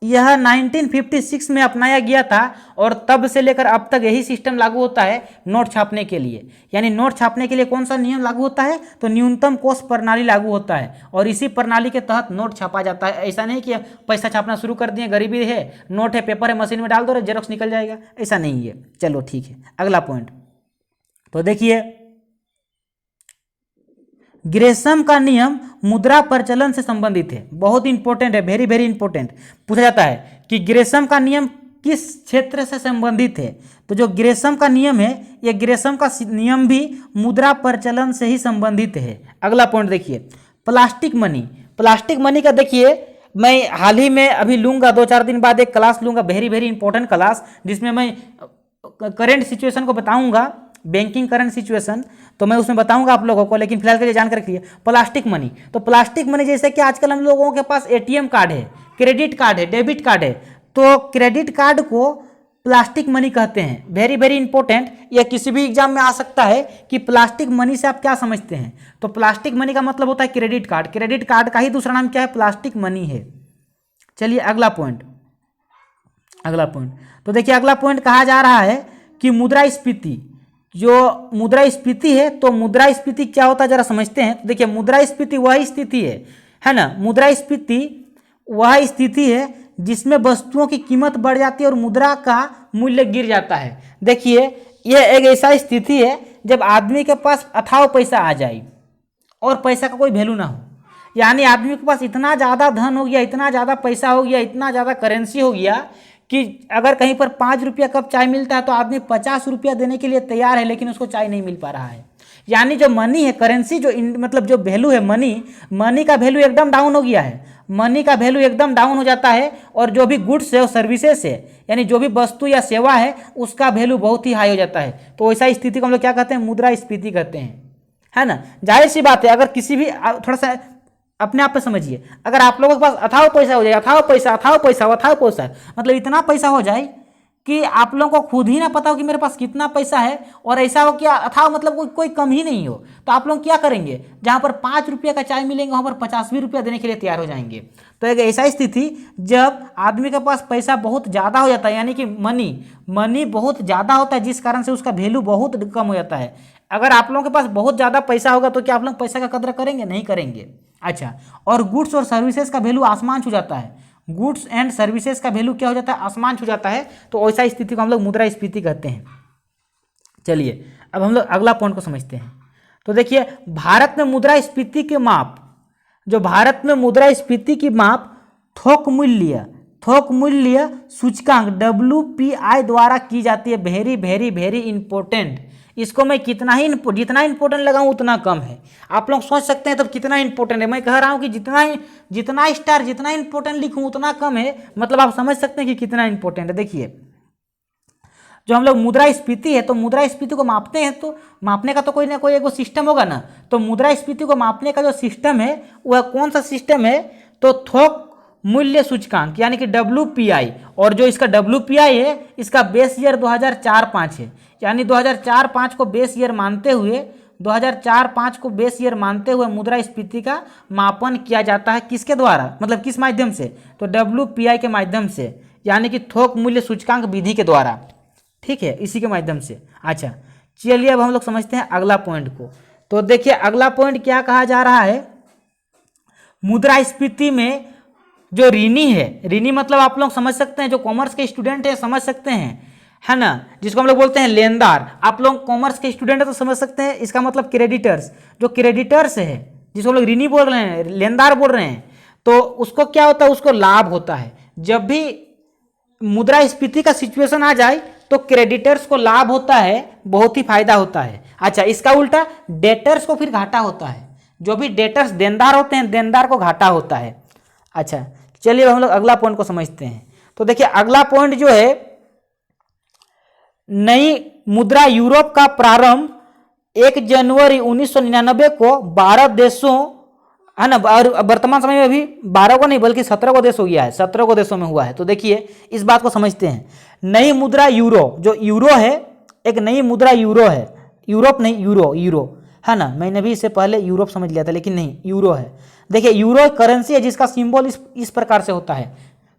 यह 1956 में अपनाया गया था, और तब से लेकर अब तक यही सिस्टम लागू होता है नोट छापने के लिए। यानी नोट छापने के लिए कौन सा नियम लागू होता है? तो न्यूनतम कोष प्रणाली लागू होता है, और इसी प्रणाली के तहत नोट छापा जाता है। ऐसा नहीं कि पैसा छापना शुरू कर दिए, गरीबी है, नोट है, पेपर है, मशीन में डाल दो, जेरोक्स निकल जाएगा, ऐसा नहीं है। चलो ठीक है, अगला पॉइंट तो देखिए, ग्रेसम का नियम मुद्रा प्रचलन से संबंधित है। बहुत इंपॉर्टेंट है, वेरी वेरी इंपॉर्टेंट। पूछा जाता है कि ग्रेसम का नियम किस क्षेत्र से संबंधित है? तो जो ग्रेसम का नियम है, ये ग्रेसम का नियम भी मुद्रा प्रचलन से ही संबंधित है। अगला पॉइंट देखिए, प्लास्टिक मनी। प्लास्टिक मनी का देखिए, मैं हाल ही में अभी लूंगा, 2-4 दिन बाद एक क्लास लूंगा, वेरी वेरी इंपॉर्टेंट क्लास, जिसमें मैं करेंट सिचुएशन को बताऊंगा, बैंकिंग करंट सिचुएशन, तो मैं उसमें बताऊंगा आप लोगों को। लेकिन फिलहाल के लिए जानकर रखिए प्लास्टिक मनी। तो प्लास्टिक मनी जैसे कि आजकल हम लोगों के पास एटीएम कार्ड है, क्रेडिट कार्ड है, डेबिट कार्ड है, तो क्रेडिट कार्ड को प्लास्टिक मनी कहते हैं। वेरी वेरी इंपॉर्टेंट, यह किसी भी एग्जाम में आ सकता है कि प्लास्टिक मनी से आप क्या समझते हैं। तो प्लास्टिक मनी का मतलब होता है क्रेडिट कार्ड, क्रेडिट कार्ड का ही दूसरा नाम क्या है? प्लास्टिक मनी है। चलिए अगला पॉइंट, अगला पॉइंट तो देखिए, अगला पॉइंट कहा जा रहा है कि मुद्रास्फीति। जो मुद्रास्फीति है, तो मुद्रास्फीति क्या होता है जरा समझते हैं। तो देखिए मुद्रास्फीति वह स्थिति है ना, मुद्रास्फीति वह स्थिति है जिसमें वस्तुओं की कीमत बढ़ जाती है और मुद्रा का मूल्य गिर जाता है। देखिए यह एक ऐसा स्थिति है जब आदमी के पास अथाह पैसा आ जाए और पैसा का कोई वैल्यू ना हो। यानी आदमी के पास इतना ज़्यादा धन हो गया, इतना ज़्यादा पैसा हो गया, इतना ज़्यादा करेंसी हो गया कि अगर कहीं पर 5 रुपया कप चाय मिलता है तो आदमी 50 रुपया देने के लिए तैयार है, लेकिन उसको चाय नहीं मिल पा रहा है। यानी जो मनी है, करेंसी, जो मतलब जो वैल्यू है मनी का वैल्यू एकदम डाउन हो गया है। मनी का वैल्यू एकदम डाउन हो जाता है, और जो भी गुड्स है और सर्विसेज है, यानी जो भी वस्तु या सेवा है, उसका वैल्यू बहुत ही हाई हो जाता है। तो ऐसा स्थिति को हम लोग क्या कहते हैं? मुद्रास्फीति कहते हैं, है ना। जाहिर सी बात है, अगर किसी भी थोड़ा सा अपने आप पे समझिए, अगर आप लोगों के पास अथाह पैसा हो जाए, अथाह पैसा अथाह पैसा अथाह पैसा, मतलब इतना पैसा हो जाए कि आप लोगों को खुद ही ना पता हो कि मेरे पास कितना पैसा है, और ऐसा हो कि अथाह मतलब कोई कम ही नहीं हो, तो आप लोग क्या करेंगे, जहां पर 5 रुपये का चाय मिलेंगे वहां पर 50 रुपया देने के लिए तैयार हो जाएंगे। तो एक ऐसा स्थिति जब आदमी के पास पैसा बहुत ज़्यादा हो जाता है, यानी कि मनी बहुत ज़्यादा होता है, जिस कारण से उसका वैल्यू बहुत कम हो जाता है। अगर आप लोगों के पास बहुत ज़्यादा पैसा होगा तो क्या आप लोग पैसा का कदर करेंगे? नहीं करेंगे। अच्छा, और गुड्स और सर्विसेज का वैल्यू आसमान छू जाता है, गुड्स एंड सर्विसेज का वैल्यू क्या हो जाता है? आसमान छू जाता है। तो ऐसा स्थिति को हम लोग मुद्रास्फीति कहते हैं। चलिए अब हम लोग अगला पॉइंट को समझते हैं। तो देखिए, भारत में मुद्रास्फीति के माप, जो भारत में मुद्रास्फीति की माप थोक मूल्य सूचकांक WPI द्वारा की जाती है। Very very very important. इसको मैं जितना इंपॉर्टेंट लगाऊं उतना कम है। आप लोग सोच सकते हैं तब कितना इंपॉर्टेंट है। मैं कह रहा हूं कि जितना स्टार जितना इंपॉर्टेंट लिखूं उतना कम है, मतलब आप समझ सकते हैं कि कितना इंपॉर्टेंट है। देखिए, जो हम लोग मुद्रास्फीति है, तो मुद्रास्फीति को मापते हैं, तो मापने का तो कोई ना कोई एक सिस्टम होगा ना। तो मुद्रास्फीति को मापने का जो सिस्टम है वह कौन सा सिस्टम है? तो थोक मूल्य सूचकांक यानी कि WPI। और जो इसका WPI है, इसका बेस ईयर 2004-05 है, यानी 2004-05 को बेस ईयर मानते हुए 2004-05 को बेस ईयर मानते हुए मुद्रास्फीति का मापन किया जाता है। किसके द्वारा, मतलब किस माध्यम से? तो WPI के माध्यम से, यानी कि थोक मूल्य सूचकांक विधि के द्वारा। ठीक है, इसी के माध्यम से। अच्छा, चलिए अब हम लोग समझते हैं अगला पॉइंट को। तो देखिए, अगला पॉइंट क्या कहा जा रहा है? मुद्रास्फीति में जो ऋणी है, ऋणी मतलब आप लोग समझ सकते हैं, जो कॉमर्स के स्टूडेंट है समझ सकते हैं, है ना, जिसको हम लोग बोलते हैं लेनदार। आप लोग कॉमर्स के स्टूडेंट है तो समझ सकते हैं, इसका मतलब क्रेडिटर्स। जो क्रेडिटर्स है, जिसको हम लोग ऋणी बोल रहे हैं, लेनदार बोल रहे हैं, तो उसको क्या होता है? उसको लाभ होता है। जब भी मुद्रास्फीति का सिचुएशन आ जाए तो क्रेडिटर्स को लाभ होता है, बहुत ही फायदा होता है। अच्छा, इसका उल्टा डेटर्स को फिर घाटा होता है। जो भी डेटर्स देनदार होते हैं, देनदार को घाटा होता है। अच्छा, चलिए हम लोग अगला पॉइंट को समझते हैं। तो देखिए, अगला पॉइंट जो है, नई मुद्रा यूरोप का प्रारंभ 1 जनवरी 1999 को 12 देशों, है ना, और वर्तमान समय में अभी 12 को नहीं बल्कि 17 को देश हो गया है, 17 को देशों में हुआ है। तो देखिए, इस बात को समझते हैं। नई मुद्रा यूरो, जो यूरो है, एक नई मुद्रा यूरो है, यूरोप नहीं, यूरो, है ना। मैंने भी इससे पहले यूरोप समझ लिया था, लेकिन नहीं, यूरो है। देखिए, यूरो करेंसी है जिसका सिंबल इस प्रकार से होता है।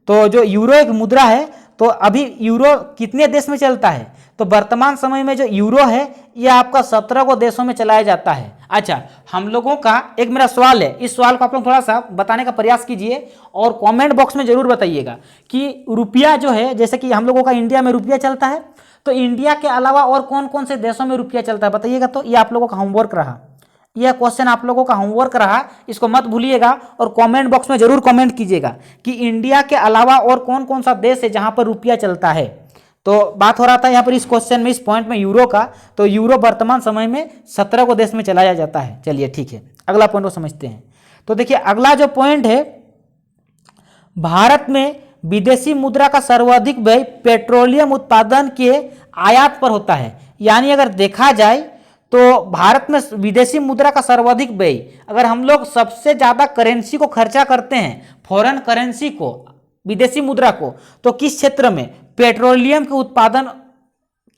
तो जो यूरो एक मुद्रा है, तो अभी यूरो कितने देश में चलता है? तो वर्तमान समय में जो यूरो है यह आपका 17 को देशों में चलाया जाता है। अच्छा, हम लोगों का एक मेरा सवाल है, इस सवाल को आप लोग थोड़ा सा बताने का प्रयास कीजिए और कमेंट बॉक्स में जरूर बताइएगा कि रुपया जो है, जैसे कि हम लोगों का इंडिया में रुपया चलता है, तो इंडिया के अलावा और कौन कौन से देशों में रुपया चलता है बताइएगा। तो ये आप लोगों का होमवर्क रहा, यह क्वेश्चन आप लोगों का होमवर्क रहा, इसको मत भूलिएगा और कमेंट बॉक्स में जरूर कमेंट कीजिएगा कि इंडिया के अलावा और कौन कौन सा देश है जहां पर रुपया चलता है। तो बात हो रहा था यहाँ पर इस क्वेश्चन में, इस पॉइंट में यूरो का। तो यूरो वर्तमान समय में 17 को देश में चलाया जाता है। चलिए ठीक है, अगला पॉइंट को समझते हैं। तो देखिए, अगला जो पॉइंट है, भारत में विदेशी मुद्रा का सर्वाधिक व्यय पेट्रोलियम उत्पादन के आयात पर होता है। यानी अगर देखा जाए तो भारत में विदेशी मुद्रा का सर्वाधिक व्यय, अगर हम लोग सबसे ज़्यादा करेंसी को खर्चा करते हैं, फॉरेन करेंसी को, विदेशी मुद्रा को, तो किस क्षेत्र में? पेट्रोलियम के उत्पादन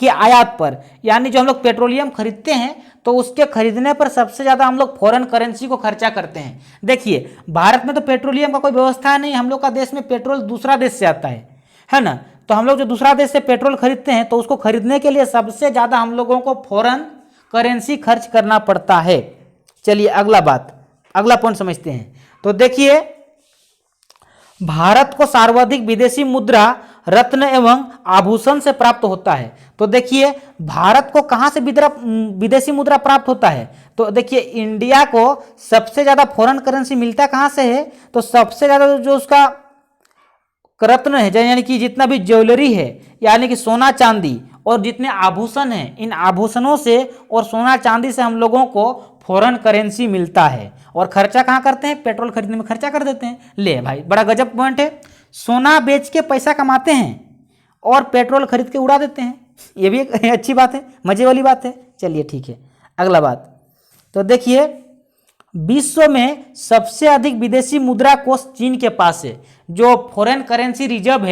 के आयात पर। यानी जो हम लोग पेट्रोलियम खरीदते हैं तो उसके खरीदने पर सबसे ज़्यादा हम लोग फॉरेन करेंसी को खर्चा करते हैं। देखिए, भारत में तो पेट्रोलियम का कोई व्यवस्था नहीं, हम लोग का देश में पेट्रोल दूसरा देश से आता है ना। तो हम लोग जो दूसरा देश से पेट्रोल खरीदते हैं तो उसको खरीदने के लिए सबसे ज़्यादा हम लोगों को फॉरेन करेंसी खर्च करना पड़ता है। चलिए अगला पॉइंट समझते हैं। तो देखिए, भारत को सर्वाधिक विदेशी मुद्रा रत्न एवं आभूषण से प्राप्त होता है। तो देखिए, भारत को कहां से विदेशी मुद्रा प्राप्त होता है? तो देखिए, इंडिया को सबसे ज्यादा फॉरेन करेंसी मिलता कहां से है? तो सबसे ज्यादा जो उसका रत्न है, यानी कि जितना भी ज्वेलरी है, यानी कि सोना चांदी और जितने आभूषण हैं, इन आभूषणों से और सोना चांदी से हम लोगों को फॉरेन करेंसी मिलता है। और खर्चा कहाँ करते हैं? पेट्रोल खरीदने में खर्चा कर देते हैं। ले भाई, बड़ा गजब पॉइंट है। सोना बेच के पैसा कमाते हैं और पेट्रोल खरीद के उड़ा देते हैं। ये भी एक अच्छी बात है, मजे वाली बात है। चलिए ठीक है, अगला बात। तो देखिए, विश्व में सबसे अधिक विदेशी मुद्रा कोष चीन के पास है। जो फॉरेन करेंसी रिजर्व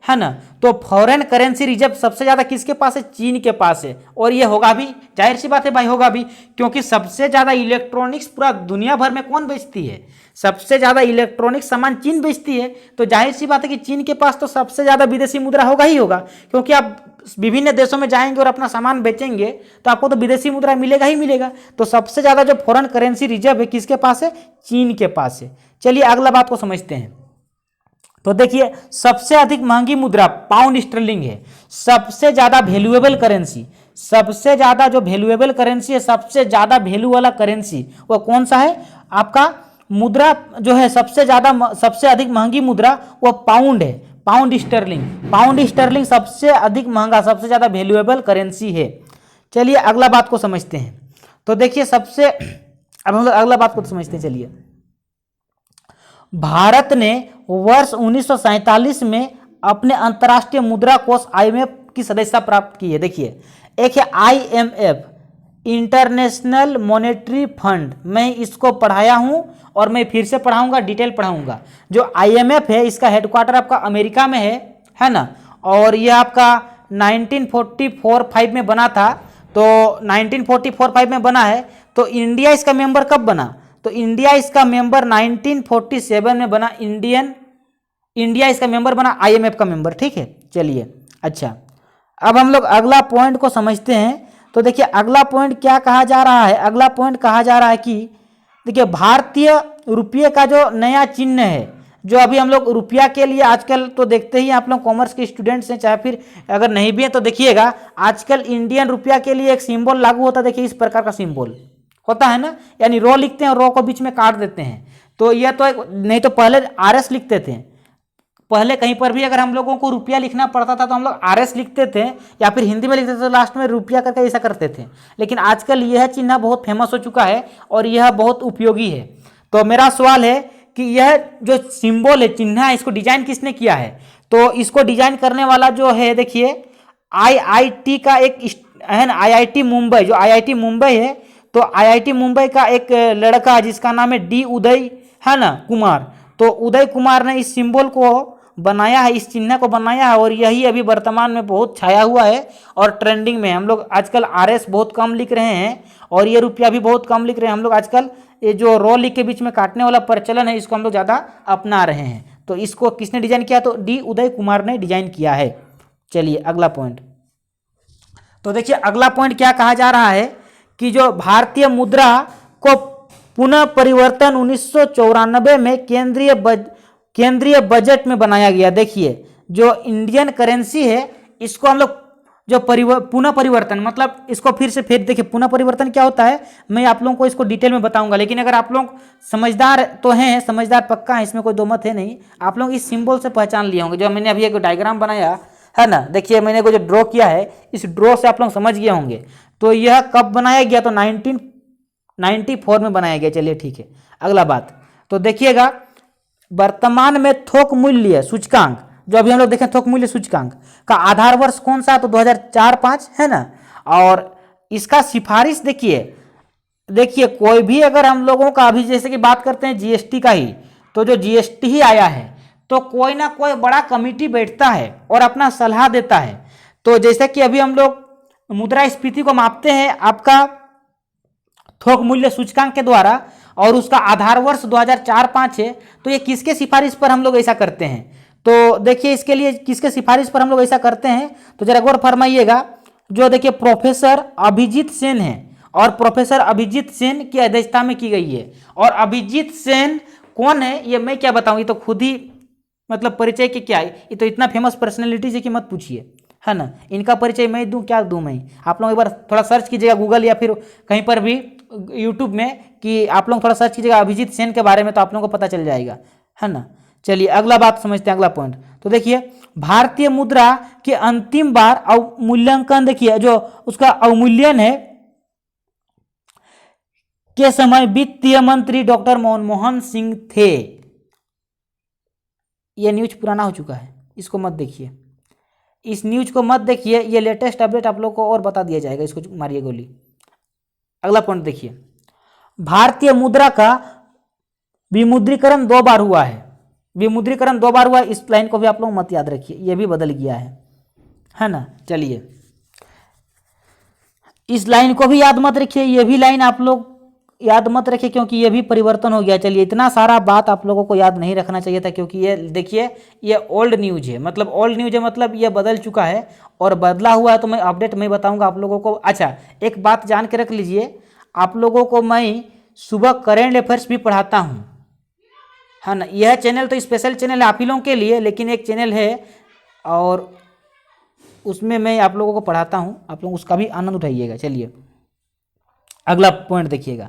है ना, तो फॉरेन करेंसी रिजर्व सबसे ज्यादा किसके पास है? चीन के पास है। और ये होगा भी, जाहिर सी बात है भाई, होगा भी, क्योंकि सबसे ज्यादा इलेक्ट्रॉनिक्स पूरा दुनिया भर में कौन बेचती है? सबसे ज्यादा इलेक्ट्रॉनिक सामान चीन बेचती है। तो जाहिर सी बात है कि चीन के पास तो सबसे ज्यादा विदेशी मुद्रा होगा ही होगा, क्योंकि आप विभिन्न देशों में जाएंगे और अपना सामान बेचेंगे तो आपको तो विदेशी मुद्रा मिलेगा ही मिलेगा। तो सबसे ज्यादा जो फॉरेन करेंसी रिजर्व है किसके पास है? चीन के पास है। चलिए अगला बात को समझते हैं। तो देखिए, सबसे अधिक महंगी मुद्रा पाउंड स्टर्लिंग है। सबसे ज्यादा वैल्यूएबल करेंसी, सबसे ज्यादा जो वैल्यूएबल करेंसी है, सबसे ज्यादा वैल्यू वाला करेंसी वो कौन सा है? आपका मुद्रा जो है सबसे ज्यादा, सबसे अधिक महंगी मुद्रा वो पाउंड है, पाउंड स्टर्लिंग। पाउंड स्टर्लिंग सबसे अधिक महंगा, सबसे ज्यादा वैल्यूएबल करेंसी है। चलिए अगला बात को समझते हैं। तो देखिए अब हम लोग अगला बात को समझते हैं। चलिए, भारत ने वर्ष 1947 में अपने अंतर्राष्ट्रीय मुद्रा कोष IMF की सदस्यता प्राप्त की है। देखिए, एक है IMF, इंटरनेशनल मॉनेटरी फंड। मैं इसको पढ़ाया हूं और मैं फिर से पढ़ाऊंगा, डिटेल पढ़ाऊंगा। जो IMF है इसका हेडक्वार्टर आपका अमेरिका में है ना, और यह आपका 1944-5 में बना था। तो 1944-5 में बना है। तो इंडिया इसका मेंबर कब बना? तो इंडिया इसका मेंबर 1947 में बना। इंडिया इसका मेंबर बना, IMF का मेंबर। ठीक है, चलिए अच्छा, अब हम लोग अगला पॉइंट को समझते हैं। तो देखिए अगला पॉइंट क्या कहा जा रहा है? अगला पॉइंट कहा जा रहा है कि देखिए, भारतीय रुपये का जो नया चिन्ह है, जो अभी हम लोग रुपया के लिए आजकल तो देखते ही, आप लोग कॉमर्स के स्टूडेंट्स हैं चाहे फिर अगर नहीं भी हैं तो देखिएगा, आजकल इंडियन रुपया के लिए एक सिंबल लागू होता है। देखिए इस प्रकार का सिंबल होता है ना, यानी रो लिखते हैं और रो को बीच में काट देते हैं। तो यह तो नहीं तो पहले RS लिखते थे। पहले कहीं पर भी अगर हम लोगों को रुपया लिखना पड़ता था तो हम लोग RS लिखते थे या फिर हिंदी में लिखते थे, तो लास्ट में रुपया करके ऐसा करते थे। लेकिन आजकल यह चिन्ह बहुत फेमस हो चुका है और यह बहुत उपयोगी है। तो मेरा सवाल है कि यह जो सिंबल है, चिन्ह है, इसको डिजाइन किसने किया है? तो इसको डिजाइन करने वाला जो है, देखिए IIT का एक है ना, IIT मुंबई, जो IIT मुंबई है, तो IIT मुंबई का एक लड़का जिसका नाम है D उदय है ना कुमार, तो उदय कुमार ने इस सिंबल को बनाया है, इस चिन्ह को बनाया है, और यही अभी वर्तमान में बहुत छाया हुआ है और ट्रेंडिंग में। हम लोग आजकल RS बहुत कम लिख रहे हैं और ये रुपया भी बहुत कम लिख रहे हैं। हम लोग आजकल ये जो रो लिख के बीच में काटने वाला प्रचलन है, इसको हम लोग ज़्यादा अपना रहे हैं। तो इसको किसने डिजाइन किया? तो D उदय कुमार ने डिजाइन किया है। चलिए अगला पॉइंट। तो देखिए अगला पॉइंट क्या कहा जा रहा है कि जो भारतीय मुद्रा को पुनः परिवर्तन 1994 में केंद्रीय बजट में बनाया गया। देखिए जो इंडियन करेंसी है, इसको हम लोग जो पुनः परिवर्तन, मतलब इसको फिर देखिए, पुनः परिवर्तन क्या होता है मैं आप लोगों को इसको डिटेल में बताऊंगा। लेकिन अगर आप लोग समझदार तो हैं, समझदार पक्का है, इसमें कोई दो मत है नहीं, आप लोग इस सिंबल से पहचान लिए होंगे। जो मैंने अभी एक डायग्राम बनाया है ना, देखिए मैंने को जो ड्रॉ किया है, इस ड्रॉ से आप लोग समझ गए होंगे। तो यह कब बनाया गया? तो 1994 में बनाया गया। चलिए ठीक है, अगला बात। तो देखिएगा, वर्तमान में थोक मूल्य सूचकांक, जो अभी हम लोग देखें थोक मूल्य सूचकांक का आधार वर्ष कौन सा? तो 2004-5 है ना। और इसका सिफारिश देखिए कोई भी अगर हम लोगों का अभी जैसे कि बात करते हैं GST का ही, तो जो GST ही आया है तो कोई ना कोई बड़ा कमिटी बैठता है और अपना सलाह देता है। तो जैसे कि अभी हम लोग मुद्रास्फीति को मापते हैं आपका थोक मूल्य सूचकांक के द्वारा, और उसका आधार वर्ष 2004-5 है। तो ये किसके सिफारिश पर हम लोग ऐसा करते हैं? तो देखिए इसके लिए किसके सिफारिश पर हम लोग ऐसा करते हैं, तो जरा गौर फरमाइएगा। जो देखिए प्रोफेसर अभिजीत सेन है, और प्रोफेसर अभिजीत सेन की अध्यक्षता में की गई है। और अभिजीत सेन कौन है ये मैं क्या बताऊं, ये तो खुद ही मतलब परिचय के क्या है, ये तो इतना फेमस पर्सनैलिटी है कि मत पूछिए, है ना। इनका परिचय मैं दूं, क्या दूं मैं? आप लोग एक बार थोड़ा सर्च कीजिएगा गूगल या फिर कहीं पर भी यूट्यूब में, कि आप लोग थोड़ा सर्च कीजिएगा अभिजीत सेन के बारे में, तो आप लोगों को पता चल जाएगा, है ना। चलिए अगला बात समझते हैं, अगला पॉइंट। तो देखिए भारतीय मुद्रा के अंतिम बार अवमूल्यांकन, देखिए जो उसका अवमूल्यन है के समय वित्तीय मंत्री डॉक्टर मनमोहन सिंह थे। यह न्यूज पुराना हो चुका है, इसको मत देखिए, इस न्यूज को मत देखिए, ये लेटेस्ट अपडेट आप लोग को और बता दिया जाएगा, इसको मारिए गोली। अगला पॉइंट देखिए, भारतीय मुद्रा का विमुद्रीकरण 2 बार हुआ है। विमुद्रीकरण 2 बार हुआ है, इस लाइन को भी आप लोग मत याद रखिए, ये भी बदल गया है ना। चलिए इस लाइन को भी याद मत रखिए, ये भी लाइन आप लोग याद मत रखिए क्योंकि ये भी परिवर्तन हो गया। चलिए इतना सारा बात आप लोगों को याद नहीं रखना चाहिए था क्योंकि ये देखिए ये ओल्ड न्यूज है, मतलब ओल्ड न्यूज है मतलब ये बदल चुका है और बदला हुआ है तो मैं अपडेट मैं बताऊंगा आप लोगों को। अच्छा एक बात जान के रख लीजिए, आप लोगों को मैं सुबह करेंट अफेयर्स भी पढ़ाता हूँ, है ना। यह चैनल तो स्पेशल चैनल है आप ही लोगों के लिए, लेकिन एक चैनल है और उसमें मैं आप लोगों को पढ़ाता हूँ, आप लोग उसका भी आनंद उठाइएगा। चलिए अगला पॉइंट देखिएगा,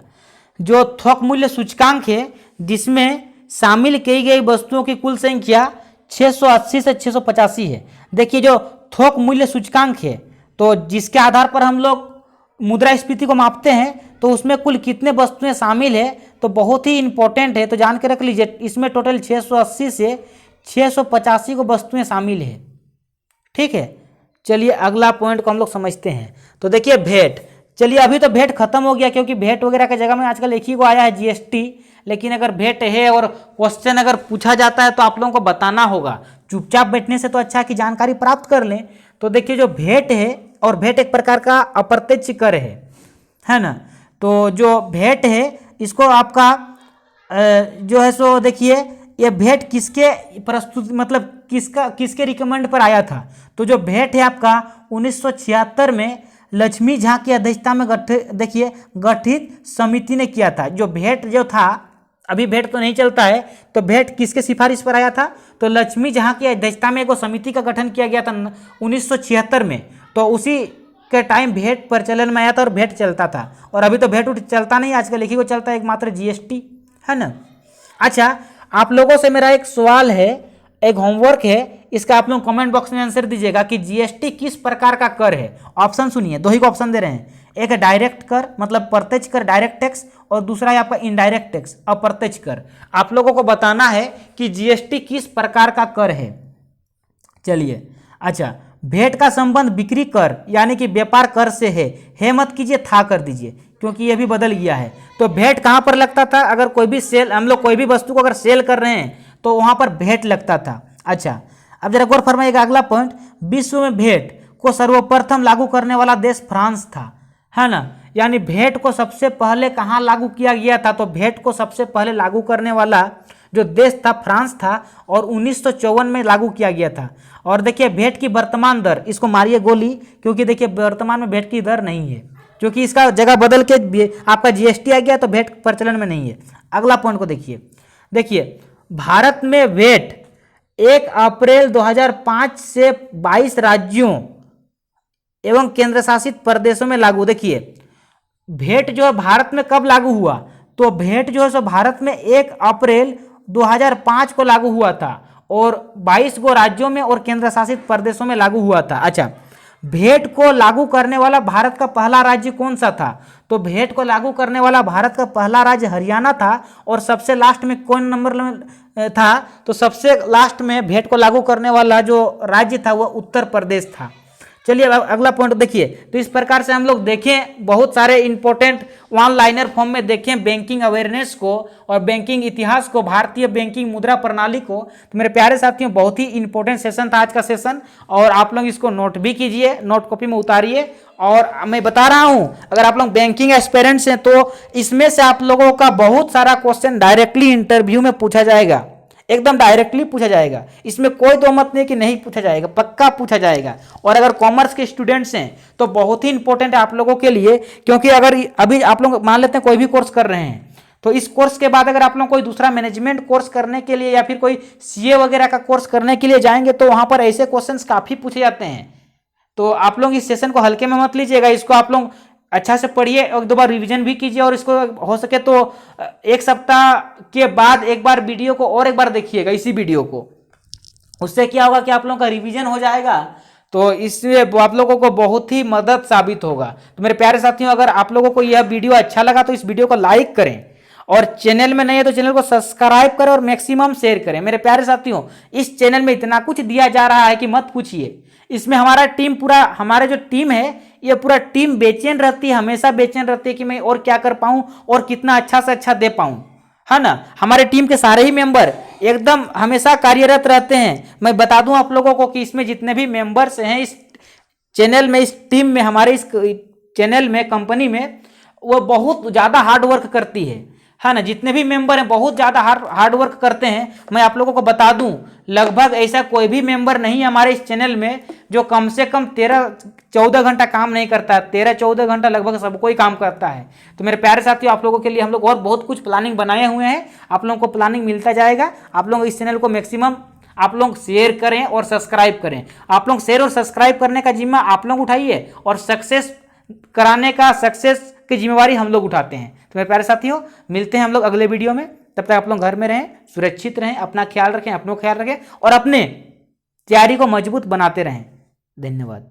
जो थोक मूल्य सूचकांक है जिसमें शामिल की गई वस्तुओं की कुल संख्या 680 से 685 है। देखिए जो थोक मूल्य सूचकांक है तो जिसके आधार पर हम लोग मुद्रास्फीति को मापते हैं तो उसमें कुल कितने वस्तुएं शामिल है तो बहुत ही इंपॉर्टेंट है, तो जान के रख लीजिए इसमें टोटल 680 से 685 को वस्तुएं शामिल है। ठीक है, चलिए अगला पॉइंट को हम लोग समझते हैं। तो देखिए भेंट, चलिए अभी तो भेंट खत्म हो गया क्योंकि भेंट वगैरह की जगह में आजकल एक ही को आया है जीएसटी, लेकिन अगर भेंट है और क्वेश्चन अगर पूछा जाता है तो आप लोगों को बताना होगा, चुपचाप बैठने से तो अच्छा कि जानकारी प्राप्त कर लें। तो देखिए जो भेंट है, और भेंट एक प्रकार का अप्रत्यक्ष कर है ना। तो जो भेंट है इसको आपका जो है सो देखिए ये भेंट किसके प्रस्तुत मतलब किसके रिकमेंड पर आया था, तो जो भेंट है आपका 1976 में लक्ष्मी झा की अध्यक्षता में गठित समिति ने किया था। जो भेंट जो था, अभी भेंट तो नहीं चलता है, तो भेंट किसके सिफारिश पर आया था तो लक्ष्मी झा की अध्यक्षता में एक समिति का गठन किया गया था 1976 में। तो उसी के टाइम भेंट प्रचलन में आया था और भेंट चलता था, और अभी तो भेंट चलता नहीं, आजकल एक ही को चलता है एकमात्र जीएसटी, है ना। अच्छा आप लोगों से मेरा एक सवाल है, एक होमवर्क है, इसका आप लोग कमेंट बॉक्स में आंसर दीजिएगा कि जीएसटी किस प्रकार का कर है। ऑप्शन सुनिए, दो ही को ऑप्शन दे रहे हैं, एक है डायरेक्ट कर मतलब प्रत्यक्ष कर डायरेक्ट टैक्स, और दूसरा है आपका इनडायरेक्ट टैक्स अप्रत्यक्ष कर। आप लोगों को बताना है कि जीएसटी किस प्रकार का कर है। चलिए अच्छा, भेंट का संबंध बिक्री कर यानी कि व्यापार कर से है मत कीजिए, था कर दीजिए क्योंकि ये भी बदल गया है। तो भेंट कहाँ पर लगता था, अगर कोई भी सेल, हम लोग कोई भी वस्तु को अगर सेल कर रहे हैं तो वहाँ पर भेंट लगता था। अच्छा अब जरा गौर फरमाइएगा, अगला पॉइंट, विश्व में भेंट को सर्वप्रथम लागू करने वाला देश फ्रांस था, है ना। यानी भेंट को सबसे पहले कहाँ लागू किया गया था, तो भेंट को सबसे पहले लागू करने वाला जो देश था फ्रांस था और 1954 में लागू किया गया था। और देखिए भेंट की वर्तमान दर, इसको मारिए गोली क्योंकि देखिए वर्तमान में भेंट की दर नहीं है क्योंकि इसका जगह बदल के आपका जीएसटी आ गया तो भेंट प्रचलन में नहीं है। अगला पॉइंट को देखिए भारत में भेंट 1 अप्रैल 2005 से 22 राज्यों एवं केंद्र शासित प्रदेशों में लागू। देखिए भेंट जो है भारत में कब लागू हुआ, तो भेंट जो है सो भारत में 1 अप्रैल 2005 को लागू हुआ था और 22 गो राज्यों में और केंद्र शासित प्रदेशों में लागू हुआ था। अच्छा भेंट को लागू करने वाला भारत का पहला राज्य कौन सा था, तो भेंट को लागू करने वाला भारत का पहला राज्य हरियाणा था। और सबसे लास्ट में कौन नंबर में था, तो सबसे लास्ट में भेंट को लागू करने वाला जो राज्य था वह उत्तर प्रदेश था। चलिए अगला पॉइंट देखिए, तो इस प्रकार से हम लोग देखें बहुत सारे इंपॉर्टेंट वन लाइनर फॉर्म में देखें बैंकिंग अवेयरनेस को और बैंकिंग इतिहास को, भारतीय बैंकिंग मुद्रा प्रणाली को। तो मेरे प्यारे साथियों बहुत ही इंपॉर्टेंट सेशन था आज का सेशन, और आप लोग इसको नोट भी कीजिए, नोट कॉपी में उतारिए। और मैं बता रहा हूं अगर आप लोग बैंकिंग एस्पिरेंट्स हैं तो इसमें से आप लोगों का बहुत सारा क्वेश्चन डायरेक्टली इंटरव्यू में पूछा जाएगा, एकदम डायरेक्टली पूछा जाएगा, इसमें कोई दो मत नहीं कि नहीं पूछा जाएगा, पक्का पूछा जाएगा। और अगर कॉमर्स के स्टूडेंट्स हैं तो बहुत ही इंपॉर्टेंट है आप लोगों के लिए, क्योंकि अगर अभी आप लोग मान लेते हैं कोई भी कोर्स कर रहे हैं तो इस कोर्स के बाद अगर आप लोग कोई दूसरा मैनेजमेंट कोर्स करने के लिए या फिर कोई सीए वगैरह का कोर्स करने के लिए जाएंगे तो वहां पर ऐसे क्वेश्चंस काफी पूछे जाते हैं। तो आप लोग इस सेशन को हल्के में मत लीजिएगा, इसको आप लोग अच्छा से पढ़िए और 2 बार रिवीजन भी कीजिए, और इसको हो सके तो 1 सप्ताह के बाद एक बार वीडियो को और एक बार देखिएगा, इसी वीडियो को। उससे क्या होगा कि आप लोगों का रिवीजन हो जाएगा, तो इससे आप लोगों को बहुत ही मदद साबित होगा। तो मेरे प्यारे साथियों अगर आप लोगों को यह वीडियो अच्छा लगा तो इस वीडियो को लाइक करें, और चैनल में नहीं है तो चैनल को सब्सक्राइब करें और मैक्सिमम शेयर करें। मेरे प्यारे साथियों इस चैनल में इतना कुछ दिया जा रहा है कि मत पूछिए। इसमें हमारा टीम पूरा, हमारा जो टीम है ये पूरा टीम बेचैन रहती है, हमेशा बेचैन रहती है कि मैं और क्या कर पाऊँ और कितना अच्छा से अच्छा दे पाऊँ, है ना। हमारे टीम के सारे ही मेंबर एकदम हमेशा कार्यरत रहते हैं। मैं बता दूं आप लोगों को कि इसमें जितने भी मेंबर्स हैं इस चैनल में, इस टीम में, हमारे इस चैनल में, कंपनी में, वो बहुत ज़्यादा हार्ड वर्क करती है ना। जितने भी मेंबर हैं बहुत ज़्यादा हार्ड वर्क करते हैं। मैं आप लोगों को बता दूं, लगभग ऐसा कोई भी मेंबर नहीं है हमारे इस चैनल में जो कम से कम 13-14 घंटा काम नहीं करता है। 13-14 घंटा लगभग सबको ही काम करता है। तो मेरे प्यारे साथियों, आप लोगों के लिए हम लोग और बहुत कुछ प्लानिंग बनाए हुए हैं। आप लोगों को प्लानिंग मिलता जाएगा। आप लोग इस चैनल को मैक्सिमम आप लोग शेयर करें और सब्सक्राइब करें। आप लोग शेयर और सब्सक्राइब करने का जिम्मा आप लोग उठाइए और सक्सेस कराने का, सक्सेस की जिम्मेवारी हम लोग उठाते हैं। तो मेरे प्यारे साथियों, मिलते हैं हम लोग अगले वीडियो में। तब तक आप लोग घर में रहें, सुरक्षित रहें, अपना ख्याल रखें, अपनों का ख्याल रखें और अपने तैयारी को मजबूत बनाते रहें। धन्यवाद।